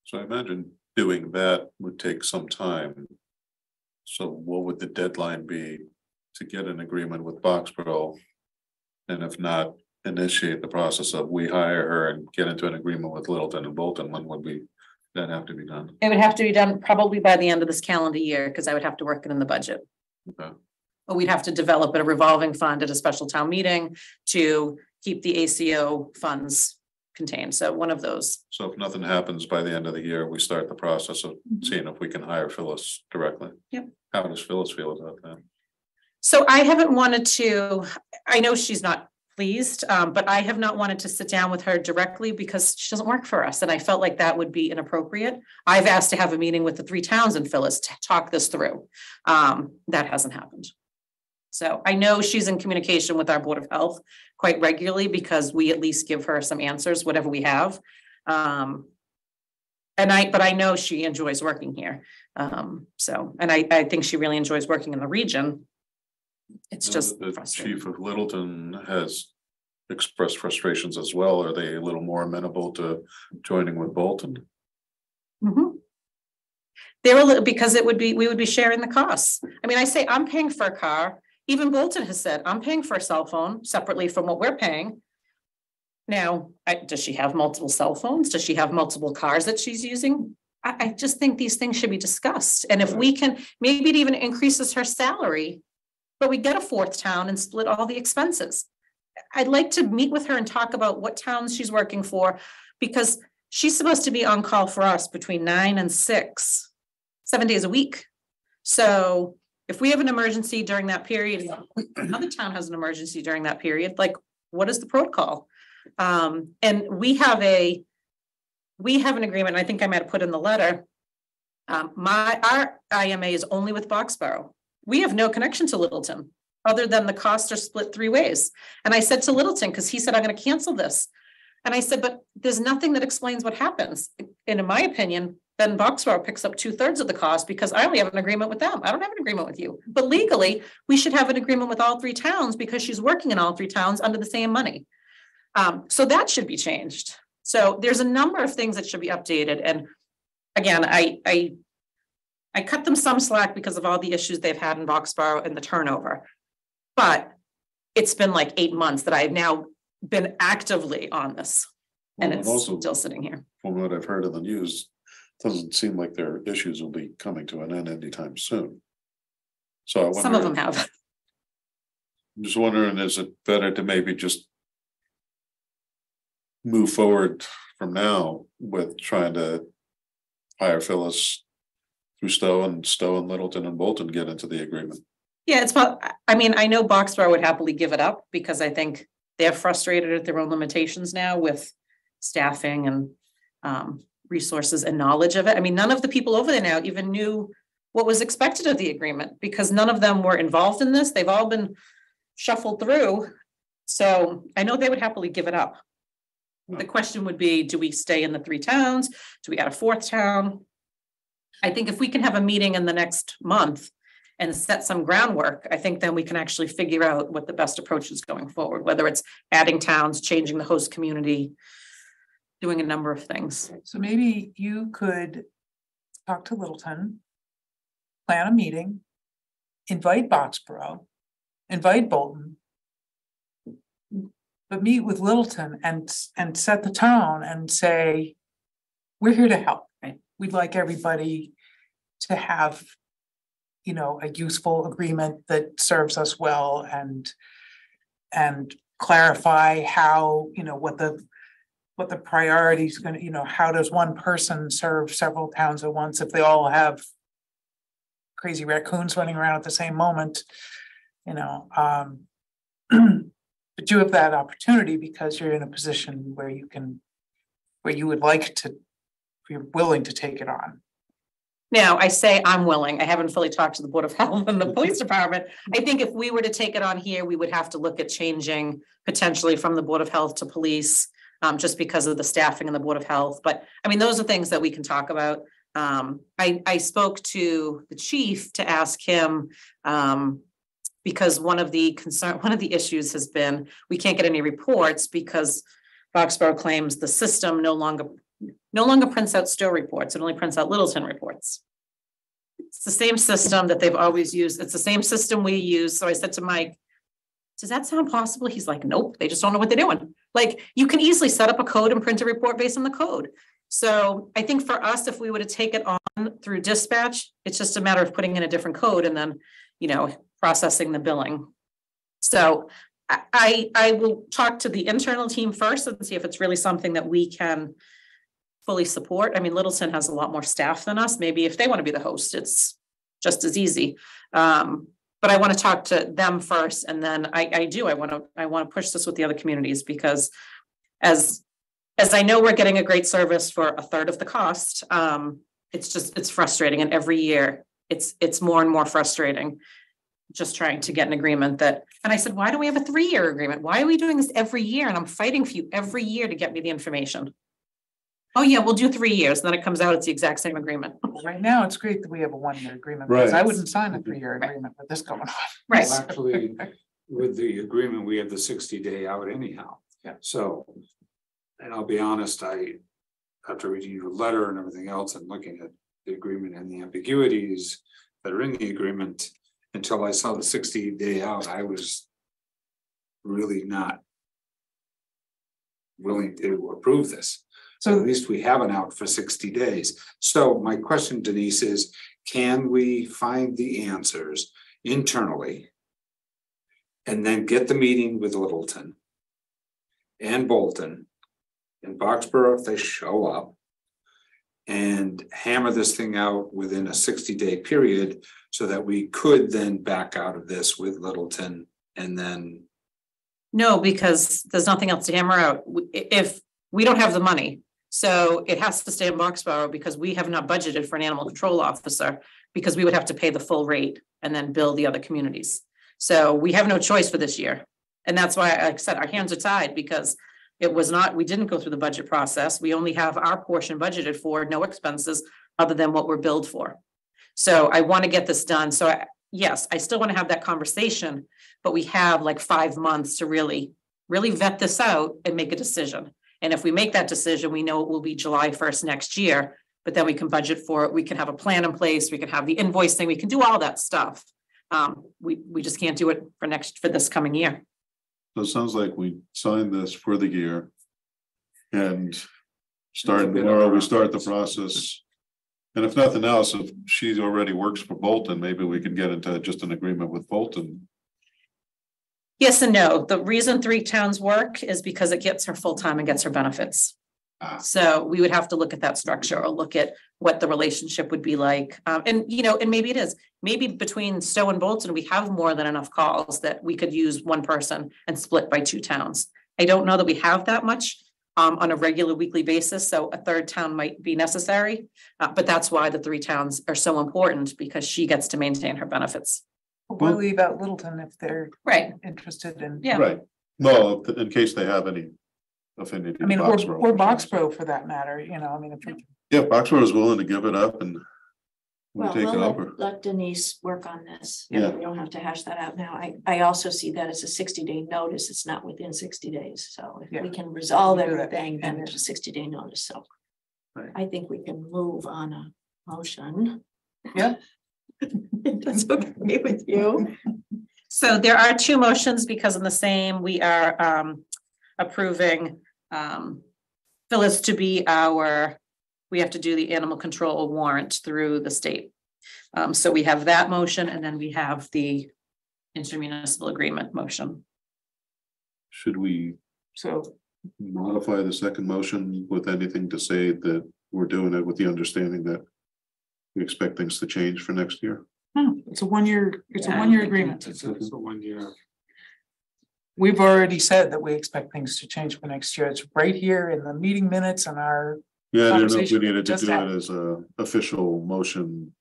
So I imagine doing that would take some time. So what would the deadline be to get an agreement with Boxborough? And if not, initiate the process of we hire her and get into an agreement with Littleton and Bolton? When would that have to be done? It would have to be done probably by the end of this calendar year, because I would have to work it in the budget. Okay. But we'd have to develop a revolving fund at a special town meeting to keep the ACO funds contained. So one of those. So if nothing happens by the end of the year, we start the process of seeing if we can hire Phyllis directly. Yep. How does Phyllis feel about that? So I haven't wanted to, I know she's not pleased, but I have not wanted to sit down with her directly because she doesn't work for us. And I felt like that would be inappropriate. I've asked to have a meeting with the 3 towns in Phyllis to talk this through. That hasn't happened. So I know she's in communication with our Board of Health quite regularly because we at least give her some answers, whatever we have. But I know she enjoys working here. And I think she really enjoys working in the region. It's just the frustrating. chief of Littleton has expressed frustrations as well. Are they a little more amenable to joining with Bolton? Mm-hmm. They're a little, because we would be sharing the costs. I mean, I say I'm paying for a car. Even Bolton has said, I'm paying for a cell phone separately from what we're paying. Now, does she have multiple cell phones? Does she have multiple cars that she's using? I just think these things should be discussed. And if we can, maybe it even increases her salary, but we get a 4th town and split all the expenses. I'd like to meet with her and talk about what towns she's working for, because she's supposed to be on call for us between 9 and 6, 7 days a week. So if we have an emergency during that period, another town has an emergency during that period, like what is the protocol? And we have an agreement. I think I might have put in the letter. Our IMA is only with Boxborough. We have no connection to Littleton other than the costs are split 3 ways. And I said to Littleton, because he said, I'm going to cancel this. And I said, but there's nothing that explains what happens. And in my opinion, then Boxborough picks up 2/3 of the cost because I only have an agreement with them. I don't have an agreement with you. But legally, we should have an agreement with all 3 towns because she's working in all 3 towns under the same money. So that should be changed. So there's a number of things that should be updated. And again, I cut them some slack because of all the issues they've had in Boxborough and the turnover. But it's been like 8 months that I've now been actively on this. And it's also, still sitting here. From what I've heard of the news, doesn't seem like their issues will be coming to an end anytime soon. So I wonder, some of them have. I'm just wondering, is it better to maybe just move forward from now with trying to hire Phyllis through Stow and Littleton and Bolton get into the agreement? Yeah, I mean, I know Boxborough would happily give it up because I think they're frustrated at their own limitations now with staffing and resources and knowledge of it. I mean, none of the people over there now even knew what was expected of the agreement because none of them were involved in this. They've all been shuffled through. So I know they would happily give it up. The question would be, do we stay in the 3 towns? Do we add a 4th town? I think if we can have a meeting in the next month and set some groundwork, I think then we can actually figure out what the best approach is going forward, whether it's adding towns, changing the host community, doing a number of things. So maybe you could talk to Littleton plan a meeting, invite Boxborough, invite Bolton, but meet with Littleton and set the tone and say, we're here to help. Right? We'd like everybody to have, you know, a useful agreement that serves us well and clarify how, you know, what the priority is going to, you know, how does one person serve several towns at once if they all have crazy raccoons running around at the same moment, you know, but you have that opportunity because you're in a position where you would like to, you're willing to take it on. Now, I say I'm willing. I haven't fully talked to the Board of Health and the Police Department. I think if we were to take it on here, we would have to look at changing potentially from the Board of Health to police, just because of the staffing in the Board of Health. But I mean, those are things that we can talk about. I spoke to the chief to ask him, because one of the issues has been, we can't get any reports because Boxborough claims the system no longer prints out Stow reports. It only prints out Littleton reports. It's the same system that they've always used. It's the same system we use. So I said to Mike, does that sound possible? He's like, nope, they just don't know what they're doing. Like, you can easily set up a code and print a report based on the code. So I think for us, if we were to take it on through dispatch, it's just a matter of putting in a different code and then, you know, processing the billing. So I will talk to the internal team first and see if it's really something that we can fully support. I mean, Littleton has a lot more staff than us. Maybe if they want to be the host, it's just as easy. But I want to talk to them first, and then I want to push this with the other communities, because as I know we're getting a great service for a third of the cost, it's frustrating, and every year it's more and more frustrating. Just trying to get an agreement that, and I said, why do we have a 3-year agreement? Why are we doing this every year? And I'm fighting for you every year to get me the information. Oh yeah, we'll do 3 years. And then it comes out, it's the exact same agreement. Right now, it's great that we have a 1-year agreement, because Right. I wouldn't sign a 3-year agreement with this going on. Right. Well, actually, with the agreement, we have the 60-day out anyhow. Yeah. So, and I'll be honest, after reading your letter and everything else and looking at the agreement and the ambiguities that are in the agreement, until I saw the 60-day out, I was really not willing to approve this. So at least we have an out for 60 days. So my question, Denise, is can we find the answers internally and then get the meeting with Littleton and Bolton and Boxborough if they show up, and hammer this thing out within a 60-day period so that we could then back out of this with Littleton and then? No, because there's nothing else to hammer out. If we don't have the money, so it has to stay in Boxborough, because we have not budgeted for an animal control officer, because we would have to pay the full rate and then bill the other communities. So we have no choice for this year. And that's why, like I said, our hands are tied, because we didn't go through the budget process. We only have our portion budgeted for, no expenses other than what we're billed for. So I want to get this done. So yes, I still want to have that conversation, but we have like 5 months to really vet this out and make a decision. And if we make that decision, we know it will be July 1st next year, but then we can budget for it. We can have a plan in place. We can have the invoicing. We can do all that stuff. We just can't do it for this coming year. So it sounds like we signed this for the year. And starting tomorrow, we start the process. And if nothing else, if she already works for Bolton, maybe we can get into just an agreement with Bolton. Yes and no. The reason 3 towns work is because it gets her full-time and gets her benefits. So we would have to look at that structure, or look at what the relationship would be like. And maybe it is. Maybe between Stow and Bolton, we have more than enough calls that we could use one person and split by 2 towns. I don't know that we have that much on a regular weekly basis. So a 3rd town might be necessary. But that's why the 3 towns are so important, because she gets to maintain her benefits. We'll leave out Littleton if they're interested in. Yeah. Right. Well, in case they have any affinity. I mean, to or Boxborough. for that matter, I mean, Yeah, Boxborough is willing to give it up and we Well, take it we'll over. let Denise work on this. Yeah. We don't have to hash that out now. I also see that as a 60-day notice. It's not within 60 days. So if we can resolve We can do that. everything, then there's a 60-day notice. So Right. I think we can move on a motion. Yeah. That's okay with you. So there are two motions because in the same, we are approving Phyllis to be we have to do the animal control warrant through the state. So we have that motion and then we have the intermunicipal agreement motion. Should we modify the second motion with anything to say that we're doing it with the understanding that we expect things to change for next year? It's a 1 year, it's a 1 year agreement. It's a 1 year. We've already said that we expect things to change for next year. It's right here in the meeting minutes and our. Yeah, I don't know if we conversation needed to just do it happened. as a official motion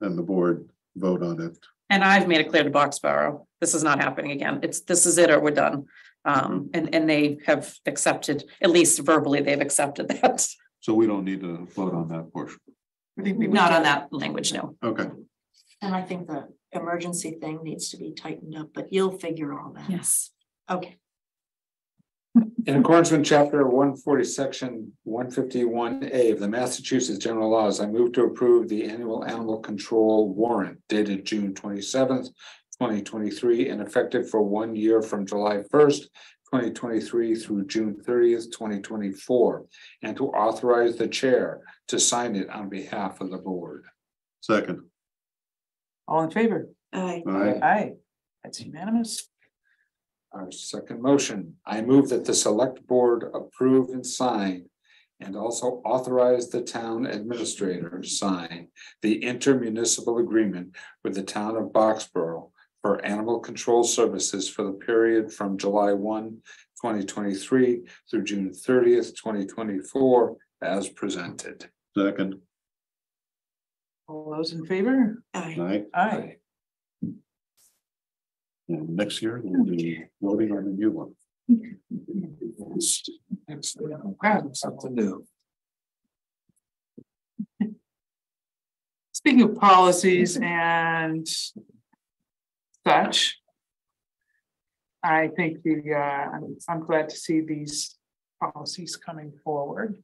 and the board vote on it. And I've made it clear to Boxborough, this is not happening again. This is it or we're done. And they have accepted, at least verbally, they've accepted that. So we don't need to vote on that portion. Not on that language, no. Okay. And I think the emergency thing needs to be tightened up, but you'll figure all that. Yes. Okay. In accordance with chapter 140, section 151A of the Massachusetts General Laws, I move to approve the annual animal control warrant dated June 27th, 2023, and effective for 1 year from July 1st, 2023 through June 30th, 2024, and to authorize the chair to sign it on behalf of the board. Second. All in favor? Aye. Aye. Aye. That's unanimous. Our second motion, I move that the select board approve and sign and also authorize the town administrator to sign the intermunicipal agreement with the town of Boxborough for animal control services for the period from July 1, 2023 through June 30th, 2024, as presented. Second. All those in favor? Aye. Aye. Aye. And next year we'll be voting on the new one. Something new. Speaking of policies and such, I think I'm glad to see these policies coming forward.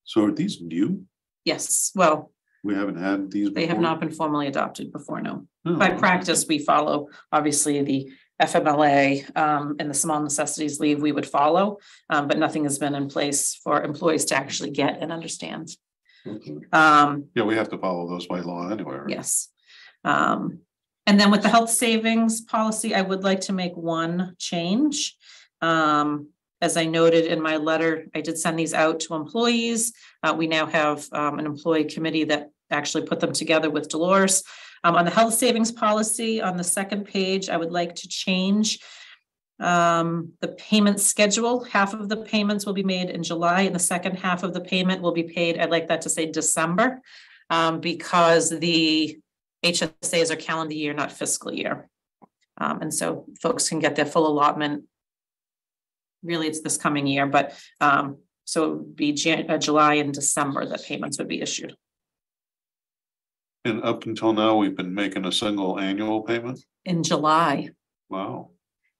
So are these new? Yes, well, We haven't had these they have before? not been formally adopted before, no. Oh, By okay. practice, we follow, obviously, the FMLA and the small necessities leave we would follow, but nothing has been in place for employees to actually get and understand. Okay. Um, Yeah, we have to follow those by law anyway. Right? Yes. And then with the health savings policy, I would like to make one change. As I noted in my letter, I did send these out to employees. We now have an employee committee that actually put them together with Dolores. On the health savings policy, on the second page, I would like to change the payment schedule. Half of the payments will be made in July and the second half of the payment will be paid, I'd like that to say December, because the HSAs are calendar year, not fiscal year. And so folks can get their full allotment. Really, it's this coming year, but so it would be July and December that payments would be issued. And up until now, we've been making a single annual payment? In July. Wow.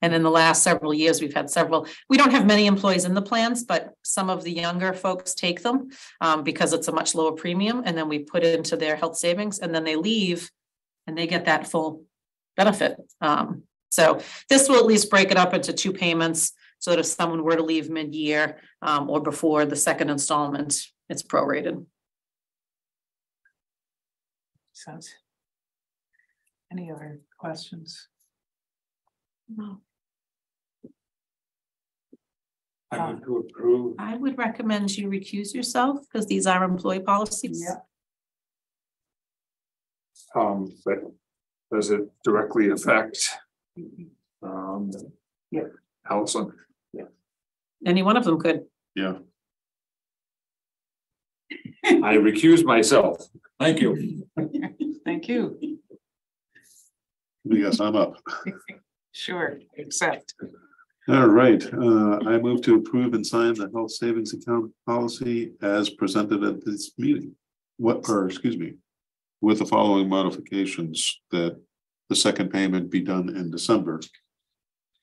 And in the last several years, we've had several, we don't have many employees in the plans, but some of the younger folks take them because it's a much lower premium. And then we put it into their health savings and then they leave and they get that full benefit. So this will at least break it up into two payments so that if someone were to leave mid-year or before the second installment, it's prorated. Sense. Any other questions? No. I move to approve. I would recommend you recuse yourself because these are employee policies. Yeah. But does it directly affect Yeah. Allison? Any one of them could. Yeah. I recuse myself. Thank you. Thank you. Yes, I'm up. Sure, accept. All right, I move to approve and sign the health savings account policy as presented at this meeting. With the following modifications that the second payment be done in December.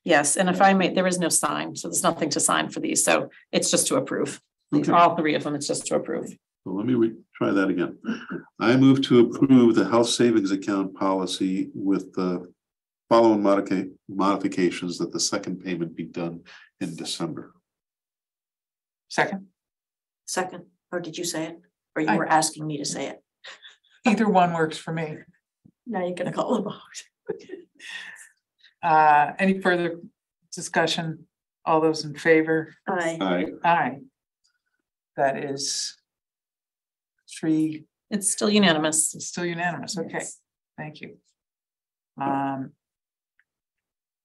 Yes, and if I may, there is no sign, so there's nothing to sign for these, so it's just to approve. Okay. All three of them, it's just to approve. So let me try that again. I move to approve the health savings account policy with the following modifications, that the second payment be done in December. Second, or did you say it? Or you were asking me to say it? either one works for me. Now you're gonna call them out. Any further discussion? All those in favor? Aye. Aye. Aye. That is 3, It's still unanimous. it's still unanimous, okay, Yes. thank you.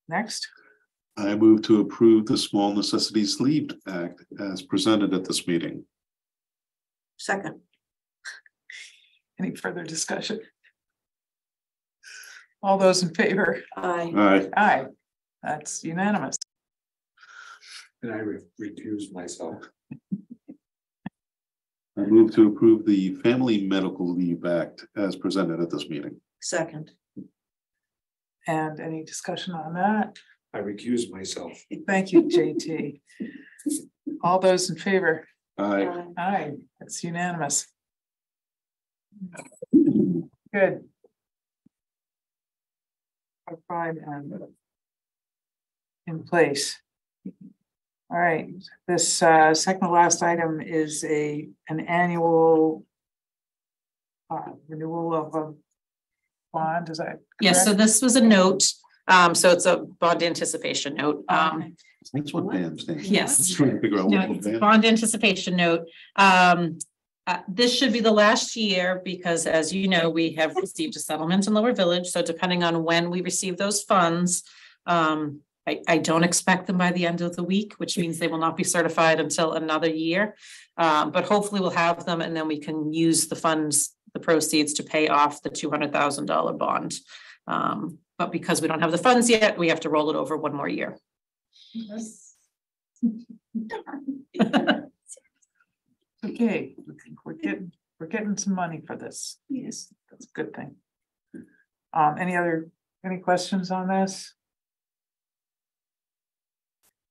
Next, I move to approve the Small Necessities Leave Act as presented at this meeting. Second. any further discussion? All those in favor? Aye. Aye. Aye, that's unanimous. And I recuse myself. I move to approve the Family Medical Leave Act as presented at this meeting. Second. And any discussion on that? I recuse myself. Thank you, JT. All those in favor? Aye. Aye, that's unanimous. Good. Fine and in place. All right, this second to last item is an annual renewal of a bond, is that Yes, so correct? this was a note. So it's a bond anticipation note. That's what BAM stands for. Yes. I was trying to figure out No, what it's a BAM. bond anticipation note. This should be the last year because, as you know, we have received a settlement in Lower Village. So depending on when we receive those funds, I don't expect them by the end of the week, which means they will not be certified until another year. But hopefully we'll have them and then we can use the funds, the proceeds to pay off the $200,000 bond. But because we don't have the funds yet, we have to roll it over one more year. Okay, we're getting some money for this. Yes. That's a good thing. Any questions on this?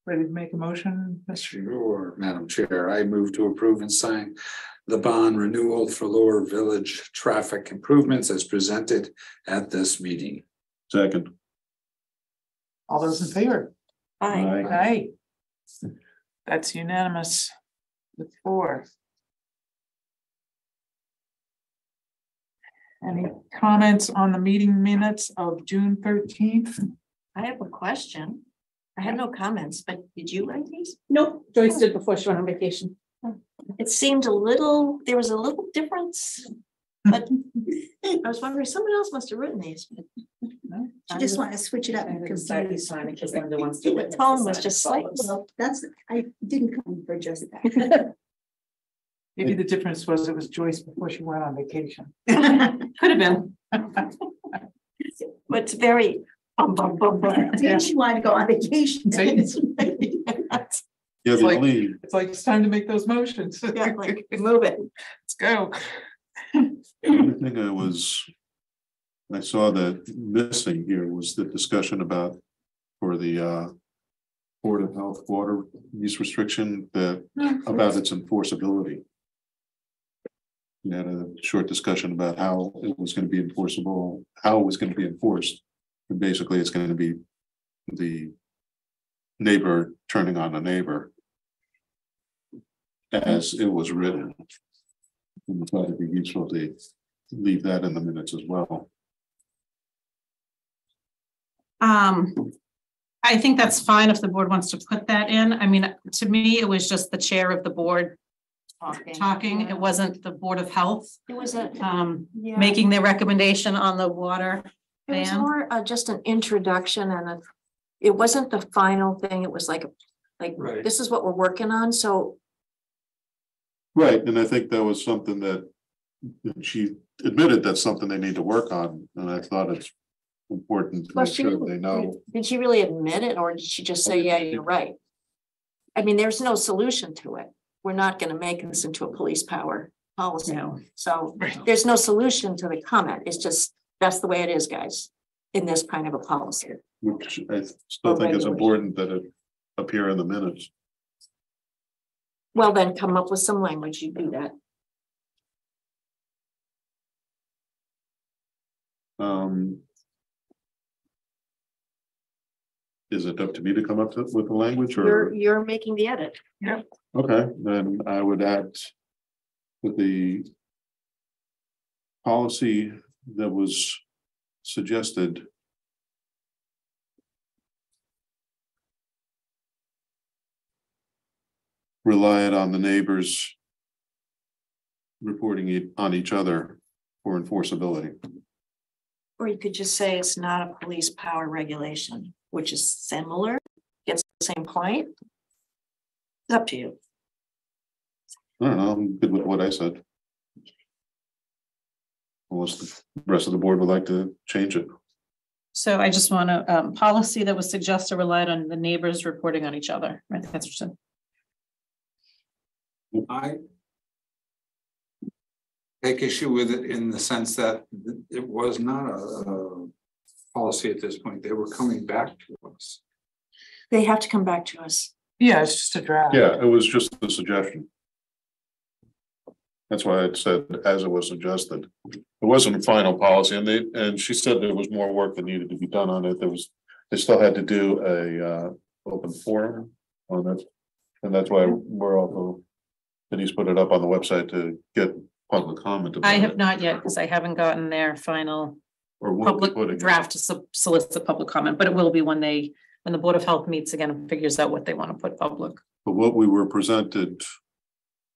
Ready to make a motion? Sure, Madam Chair, I move to approve and sign the bond renewal for Lower Village traffic improvements as presented at this meeting. Second. All those in favor? Aye. Aye. That's unanimous. With 4. Any comments on the meeting minutes of June 13th? I have a question. I had no comments, but did you write these? Nope, Joyce did before she went on vacation. It seemed there was a little difference. But I was wondering, someone else must have written these. But You just want to switch it up because the tone was just slightly. well, I didn't come for just that. Maybe the difference was it was Joyce before she went on vacation. Could have been. But it's very. Yeah, she wanted to go on vacation. Yeah, It's the like- only, It's like it's time to make those motions. Yeah, like, move it. Let's go. the only thing I saw that missing here was the discussion about for the Board of Health water use restriction about its enforceability. We had a short discussion about how it was going to be enforceable, how it was going to be enforced. And basically, it's going to be the neighbor turning on a neighbor as it was written. And we thought it'd be useful to leave that in the minutes as well. I think that's fine if the board wants to put that in. I mean, to me, it was just the chair of the board talking. It wasn't the Board of Health It was a. Yeah. making their recommendation on the water It was ban. more just an introduction and it wasn't the final thing. It was like, Right. this is what we're working on. So Right, and I think that was something that she admitted that's something they need to work on, and I thought it's important to Well, make sure they know. did she really admit it or did she just say, yeah, you're right? I mean, there's no solution to it. We're not going to make this into a police power policy. No. So there's no solution to the comment. It's just, that's the way it is, guys, in this kind of a policy. Which I still think is important that it appear in the minutes. Well, then come up with some language. You do that. Is it up to me to come up with the language or? You're making the edit. Yep. Okay, then I would add with the policy that was suggested. Relied on the neighbors reporting it on each other for enforceability. Or you could just say it's not a police power regulation, which is similar, gets the same point. It's up to you. I don't know, I'm good with what I said. Unless the rest of the board would like to change it. So I just want to, policy that was suggested relied on the neighbors reporting on each other, right? That's what you said. I take issue with it in the sense that it was not a policy at this point. They were coming back to us. They have to come back to us. Yeah, it's just a draft. Yeah, it was just a suggestion. That's why it said as it was suggested. It wasn't a final policy, and she said there was more work that needed to be done on it. They still had to do a open forum on it, and that's why we're also. Denise put it up on the website to get public comment about I have it. not yet, because I haven't gotten their final Or will be putting public it. draft to solicit public comment, but it will be when the Board of Health meets again and figures out what they want to put public. But what we were presented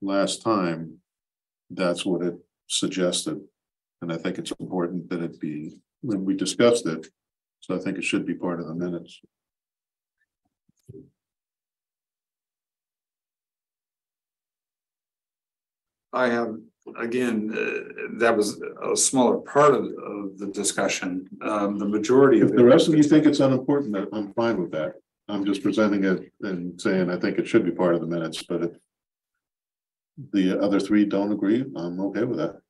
last time, that's what it suggested. And I think it's important that it be, when we discussed it, so I think it should be part of the minutes. I have, again, that was a smaller part of the discussion. The majority of If the rest of you think it's unimportant, I'm fine with that. I'm just presenting it and saying I think it should be part of the minutes, but if the other three don't agree, I'm okay with that.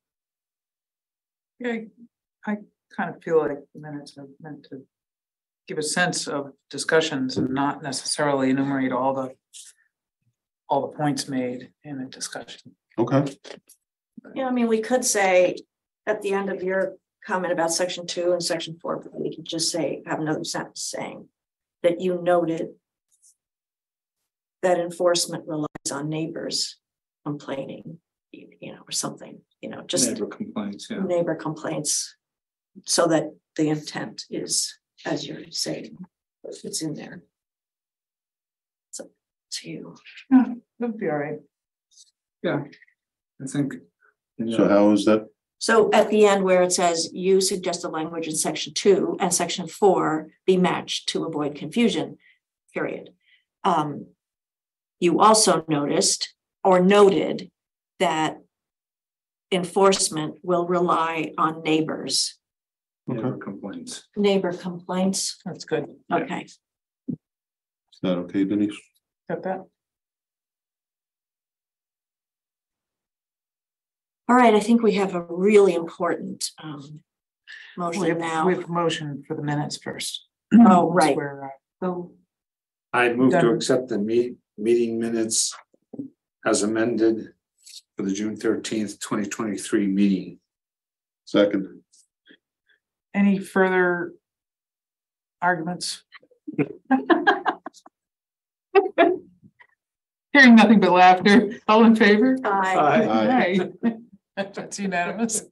Yeah, I kind of feel like the minutes are meant to give a sense of discussions and not necessarily enumerate all the points made in a discussion. Okay. Yeah, I mean, we could say at the end of your comment about section 2 and section 4, but we could just say, have another sentence saying that you noted that enforcement relies on neighbors complaining, or something, just neighbor complaints, yeah. neighbor complaints, so that the intent is, as you're saying, it's in there. It's up to you. Yeah, that'd be all right. Yeah, I think. So how is that? So at the end where it says you suggested language in section 2 and section 4 be matched to avoid confusion, period. You also noticed or noted that enforcement will rely on neighbors. Neighbor complaints. Neighbor complaints. That's good. Okay. Is that okay, Denise? Got that? All right, I think we have a really important motion now. We have motion for the minutes first. Oh, right. So I move to Done. accept the meeting minutes as amended for the June 13th, 2023 meeting. Second. any further arguments? Hearing nothing but laughter. All in favor? Aye. Aye. That's unanimous.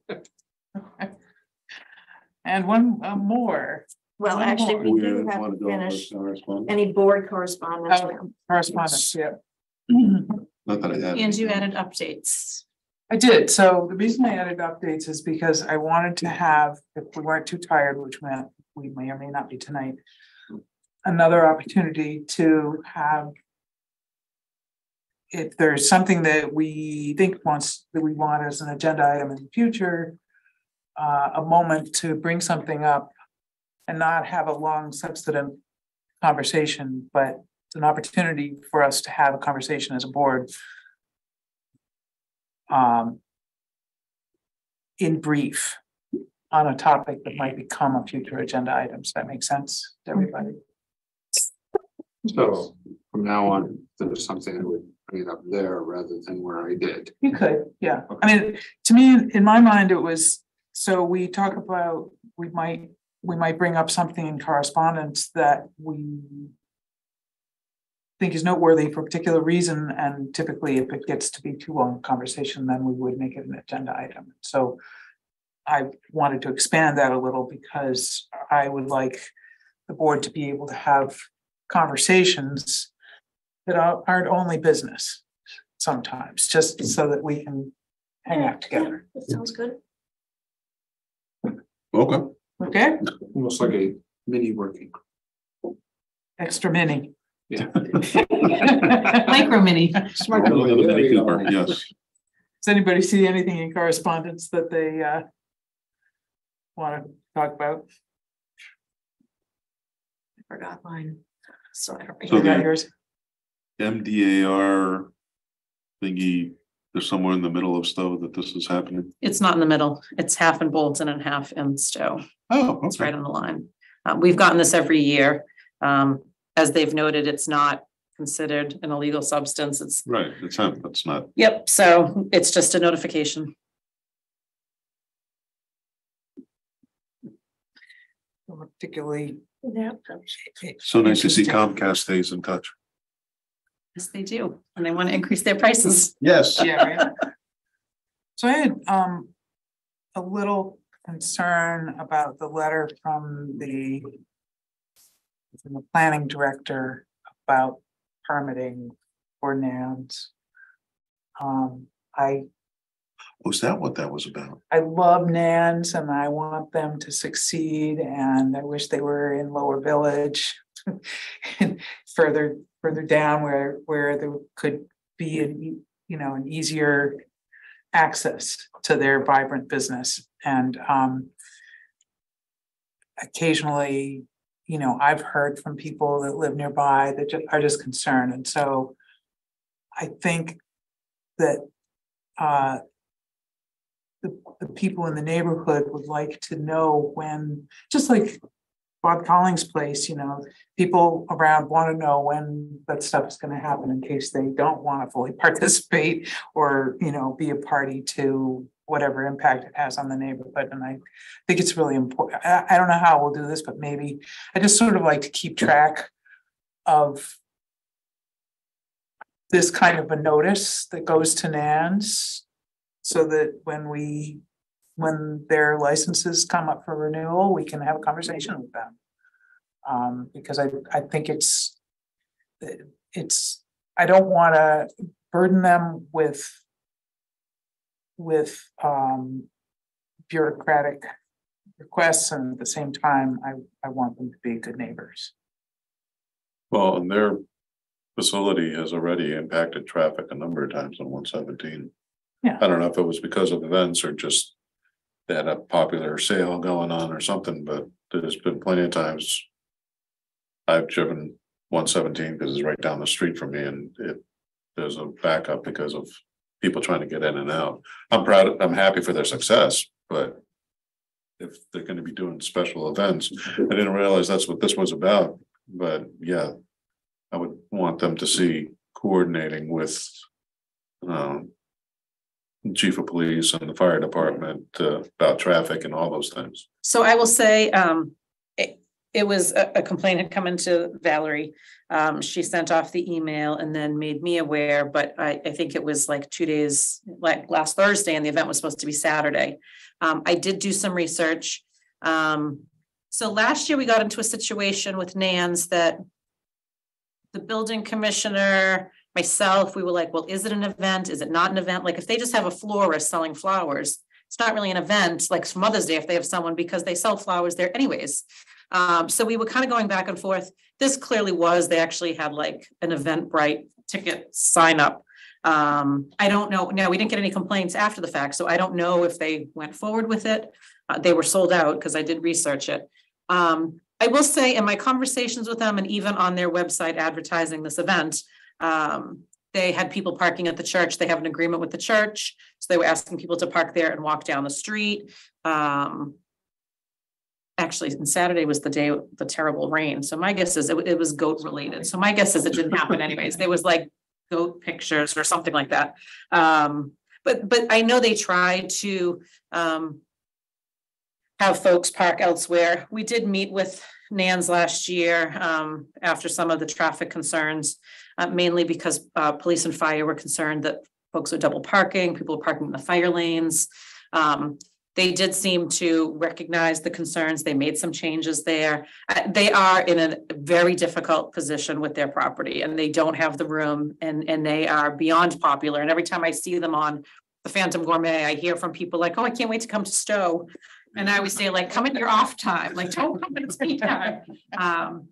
And one more. Well, One actually, more. we do have to finish any board correspondence. Correspondence, yeah. Not that I had. And you added updates. I did. So the reason I added updates is because I wanted to have, if we weren't too tired, which we may or may not be tonight, another opportunity to have, if there's something that we think we want as an agenda item in the future, a moment to bring something up and not have a long substantive conversation, but it's an opportunity for us to have a conversation as a board. In brief, on a topic that might become a future agenda item. Does that make sense to everybody? So from now on, there's something I would bring it up there rather than where I did. You could, yeah. I mean, to me, in my mind, it was, so we talk about we might bring up something in correspondence that we think is noteworthy for a particular reason, and typically if it gets to be too long a conversation, then we would make it an agenda item. So I wanted to expand that a little because I would like the board to be able to have conversations that aren't only business sometimes, just so that we can hang out together. That sounds good. Okay. Okay, Almost like a mini working. extra mini. Yeah. Micro mini. Yes. Does anybody see anything in correspondence that they want to talk about? I forgot mine. So I don't So You got the yours? MDAR thingy, there's somewhere in the middle of Stow that this is happening. It's not in the middle. It's half in Bolton and half in Stow. Oh, It's okay. right on the line. We've gotten this every year. As they've noted, it's not considered an illegal substance. It's, Right, it's hemp, it's not. yep, so it's just a notification. Particularly. Yeah. So nice to see Interesting. Comcast stays in touch. Yes, they do. And they want to increase their prices. Yes. Yeah, right. So I had a little concern about the letter from the planning director about permitting for NANs. Was that what that was about? I love NANs and I want them to succeed, and I wish they were in Lower Village and further down where there could be an easier access to their vibrant business. And occasionally, I've heard from people that live nearby that are just concerned. And so I think that the people in the neighborhood would like to know when, just like Bob Collins' place, people around want to know when that stuff is going to happen in case they don't want to fully participate or, be a party to whatever impact it has on the neighborhood. And I think it's really important. I don't know how we'll do this, but maybe I just sort of like to keep track of this kind of a notice that goes to NANs, so that when their licenses come up for renewal, we can have a conversation with them. Because I think it's I don't want to burden them with bureaucratic requests, and at the same time, I want them to be good neighbors. Well, and their facility has already impacted traffic a number of times on 117. Yeah. I don't know if it was because of events or just they had a popular sale going on or something, but there's been plenty of times I've driven 117 because it's right down the street from me, and there's a backup because of people trying to get in and out. I'm happy for their success, but if they're going to be doing special events, I didn't realize that's what this was about. But yeah, I would want them to see coordinating with chief of police and the fire department about traffic and all those things. So I will say, it was a complaint had come into Valerie. She sent off the email and then made me aware, but I think it was like 2 days, like last Thursday, and the event was supposed to be Saturday. I did do some research. So last year we got into a situation with NANs that the building commissioner, myself, we were like, well, is it an event? Is it not an event? Like if they just have a florist selling flowers, it's not really an event, like Mother's Day if they have someone, because they sell flowers there anyways. So we were kind of going back and forth. This clearly was, they actually had like an Eventbrite ticket sign up. I don't know. Now, we didn't get any complaints after the fact, so I don't know if they went forward with it. They were sold out because I did research it. I will say in my conversations with them and even on their website advertising this event, they had people parking at the church. They have an agreement with the church. So they were asking people to park there and walk down the street. Actually, and Saturday was the day of the terrible rain. So my guess is it was goat related. So my guess is it didn't happen anyways. There was like goat pictures or something like that. But I know they tried to have folks park elsewhere. We did meet with Nans last year after some of the traffic concerns, mainly because police and fire were concerned that folks are double parking, people are parking in the fire lanes. They did seem to recognize the concerns. They made some changes there. They are in a very difficult position with their property and they don't have the room and they are beyond popular. And every time I see them on the Phantom Gourmet, I hear from people like, oh, I can't wait to come to Stow. And I always say, like, come in your off time, like, don't come in tea time.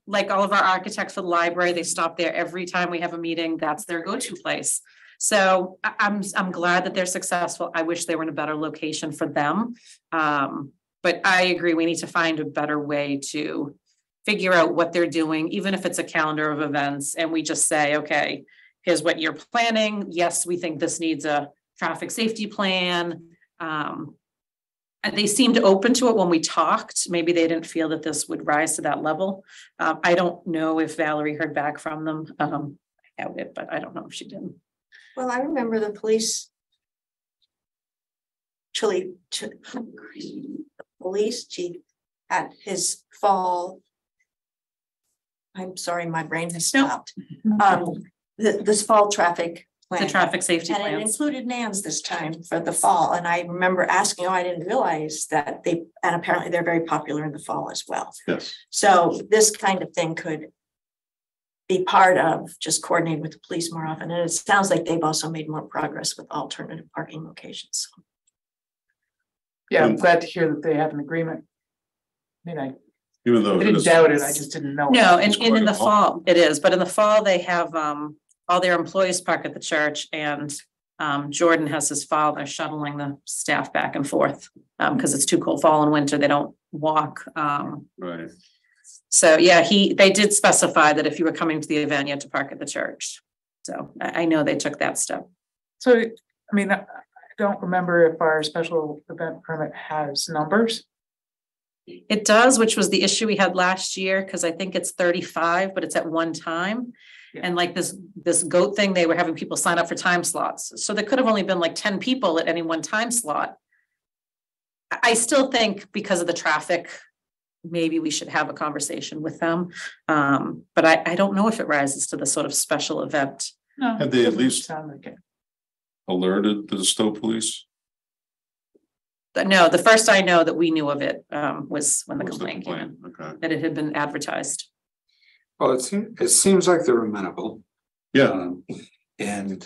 Like all of our architects for the library, they stop there every time we have a meeting. That's their go-to place. So I'm glad that they're successful. I wish they were in a better location for them. But I agree, we need to find a better way to figure out what they're doing, even if it's a calendar of events. And we just say, okay, here's what you're planning. Yes, we think this needs a traffic safety plan. And they seemed open to it when we talked. Maybe they didn't feel that this would rise to that level. I don't know if Valerie heard back from them. I doubt it, but I don't know if she did. Well, I remember the police chief at his fall. I'm sorry, my brain has stopped. This fall traffic plan. The traffic safety and plans. it included Nans this time for the fall. And I remember asking, I didn't realize that and apparently they're very popular in the fall as well. Yes. So this kind of thing could be part of just coordinating with the police more often. And it sounds like they've also made more progress with alternative parking locations. Yeah, I'm glad to hear that they have an agreement. I mean, even though I didn't doubt it, I just didn't know. No, and in the fall it is, but in the fall they have all their employees park at the church and Jordan has his father shuttling the staff back and forth because it's too cold. Fall and winter, they don't walk. Right. So yeah, they did specify that if you were coming to the event, you had to park at the church. So I know they took that step. So, I mean, I don't remember if our special event permit has numbers. It does, which was the issue we had last year, because I think it's 35, but it's at one time. Yeah. And like this goat thing, they were having people sign up for time slots. So there could have only been like 10 people at any one time slot. I still think because of the traffic, maybe we should have a conversation with them. But I don't know if it rises to the sort of special event. No, had they at least like alerted the Stow police? No, the first I know that we knew of it was when the complaint came in, that it had been advertised. Well, it seems like they're amenable. Yeah. And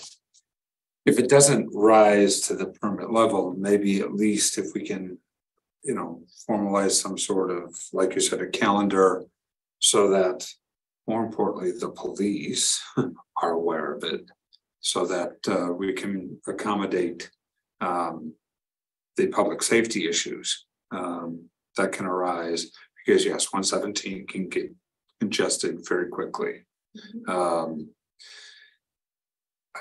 if it doesn't rise to the permit level, maybe at least if we can, formalize some sort of, like you said, a calendar so that more importantly, the police are aware of it so that we can accommodate the public safety issues that can arise because yes, 117 can get congested very quickly. I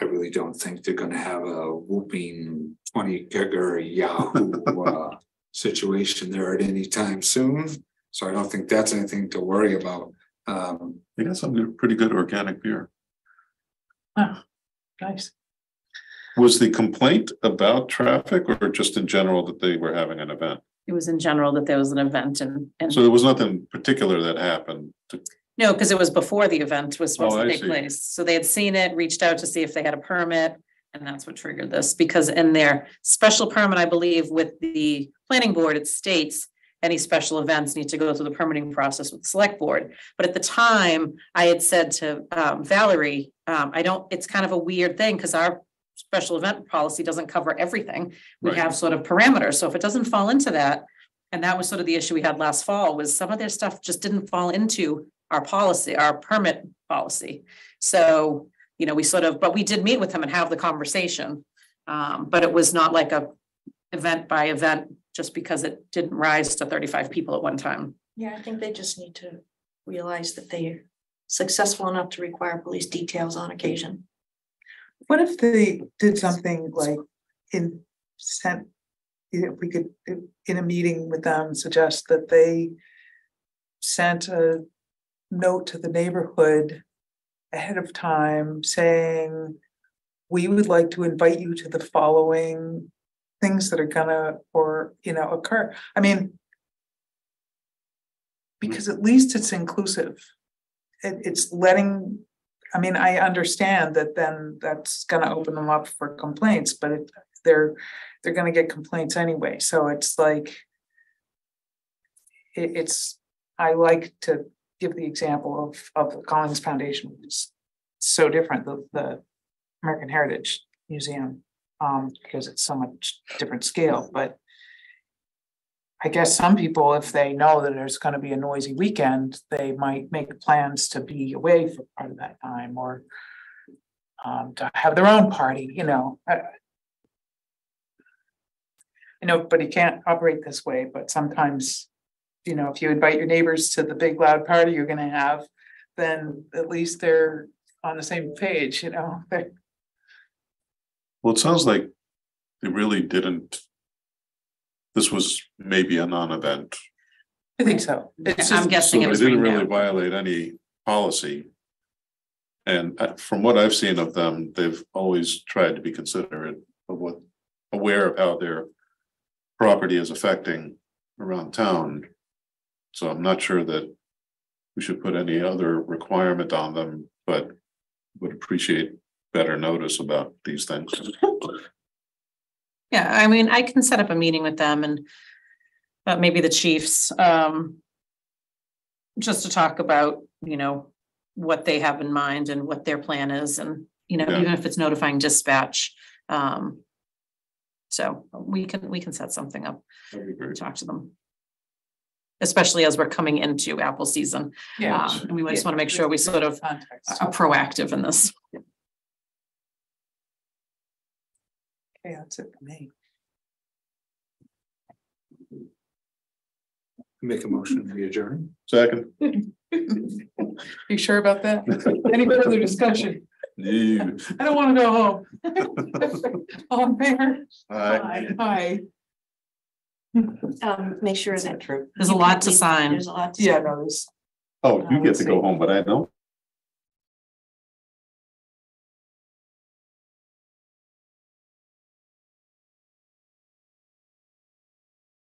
really don't think they're going to have a whooping 20 gigger Yahoo situation there at any time soon. So I don't think that's anything to worry about. They got some pretty good organic beer. Oh, nice. Was the complaint about traffic or just in general that they were having an event? It was in general that there was an event and so there was nothing particular that happened. No, because it was before the event was supposed to take see. place. So they had seen it, reached out to see if they had a permit, and that's what triggered this. Because in their special permit, I believe, with the planning board, it states any special events need to go through the permitting process with the select board. But at the time, I had said to Valerie, it's kind of a weird thing because our special event policy doesn't cover everything. We Right. have sort of parameters. So if it doesn't fall into that, and that was sort of the issue we had last fall, was some of their stuff just didn't fall into our policy, our permit policy. So, but we did meet with him and have the conversation. But it was not like a event by event, just because it didn't rise to 35 people at one time. Yeah, I think they just need to realize that they're successful enough to require police details on occasion. What if they did something like if we could, in a meeting with them, suggest that they sent a note to the neighborhood ahead of time saying, we would like to invite you to the following things that are gonna, occur. I mean, because at least it's inclusive. It's letting, I mean, I understand that then that's gonna open them up for complaints, but they're gonna get complaints anyway, so it's like. It's, I like to give the example of the Collins Foundation, which is so different, the American Heritage Museum, because it's so much different scale, but I guess some people, if they know that there's gonna be a noisy weekend, they might make plans to be away for part of that time, or to have their own party, you know. I know, but you can't operate this way, but sometimes, you know, if you invite your neighbors to the big loud party you're gonna have, then at least they're on the same page, you know. Well, it sounds like they really didn't. This was maybe a non-event. I think so. It's I'm just, guessing So it was they didn't written really down. violate any policy. And from what I've seen of them, they've always tried to be considerate of what, aware of how their property is affecting around town. So I'm not sure that we should put any other requirement on them, but would appreciate better notice about these things. Yeah, I mean, I can set up a meeting with them and maybe the chiefs, just to talk about, you know, what they have in mind and what their plan is, and, you know, Yeah. even if it's notifying dispatch. So we can set something up, That'd be great. talk to them. Especially as we're coming into apple season. yeah. And we just want to make sure we sort of Context. are proactive in this. Okay, that's it for me. Make a motion to adjourn. Second. You sure about that? Any further discussion? No. I don't wanna go home. All in favor? Aye. Aye. Make sure that. True. There's a lot to sign. There's a lot to. Yeah, sign. no, there's. Oh, you get let's to go see. home, but I don't.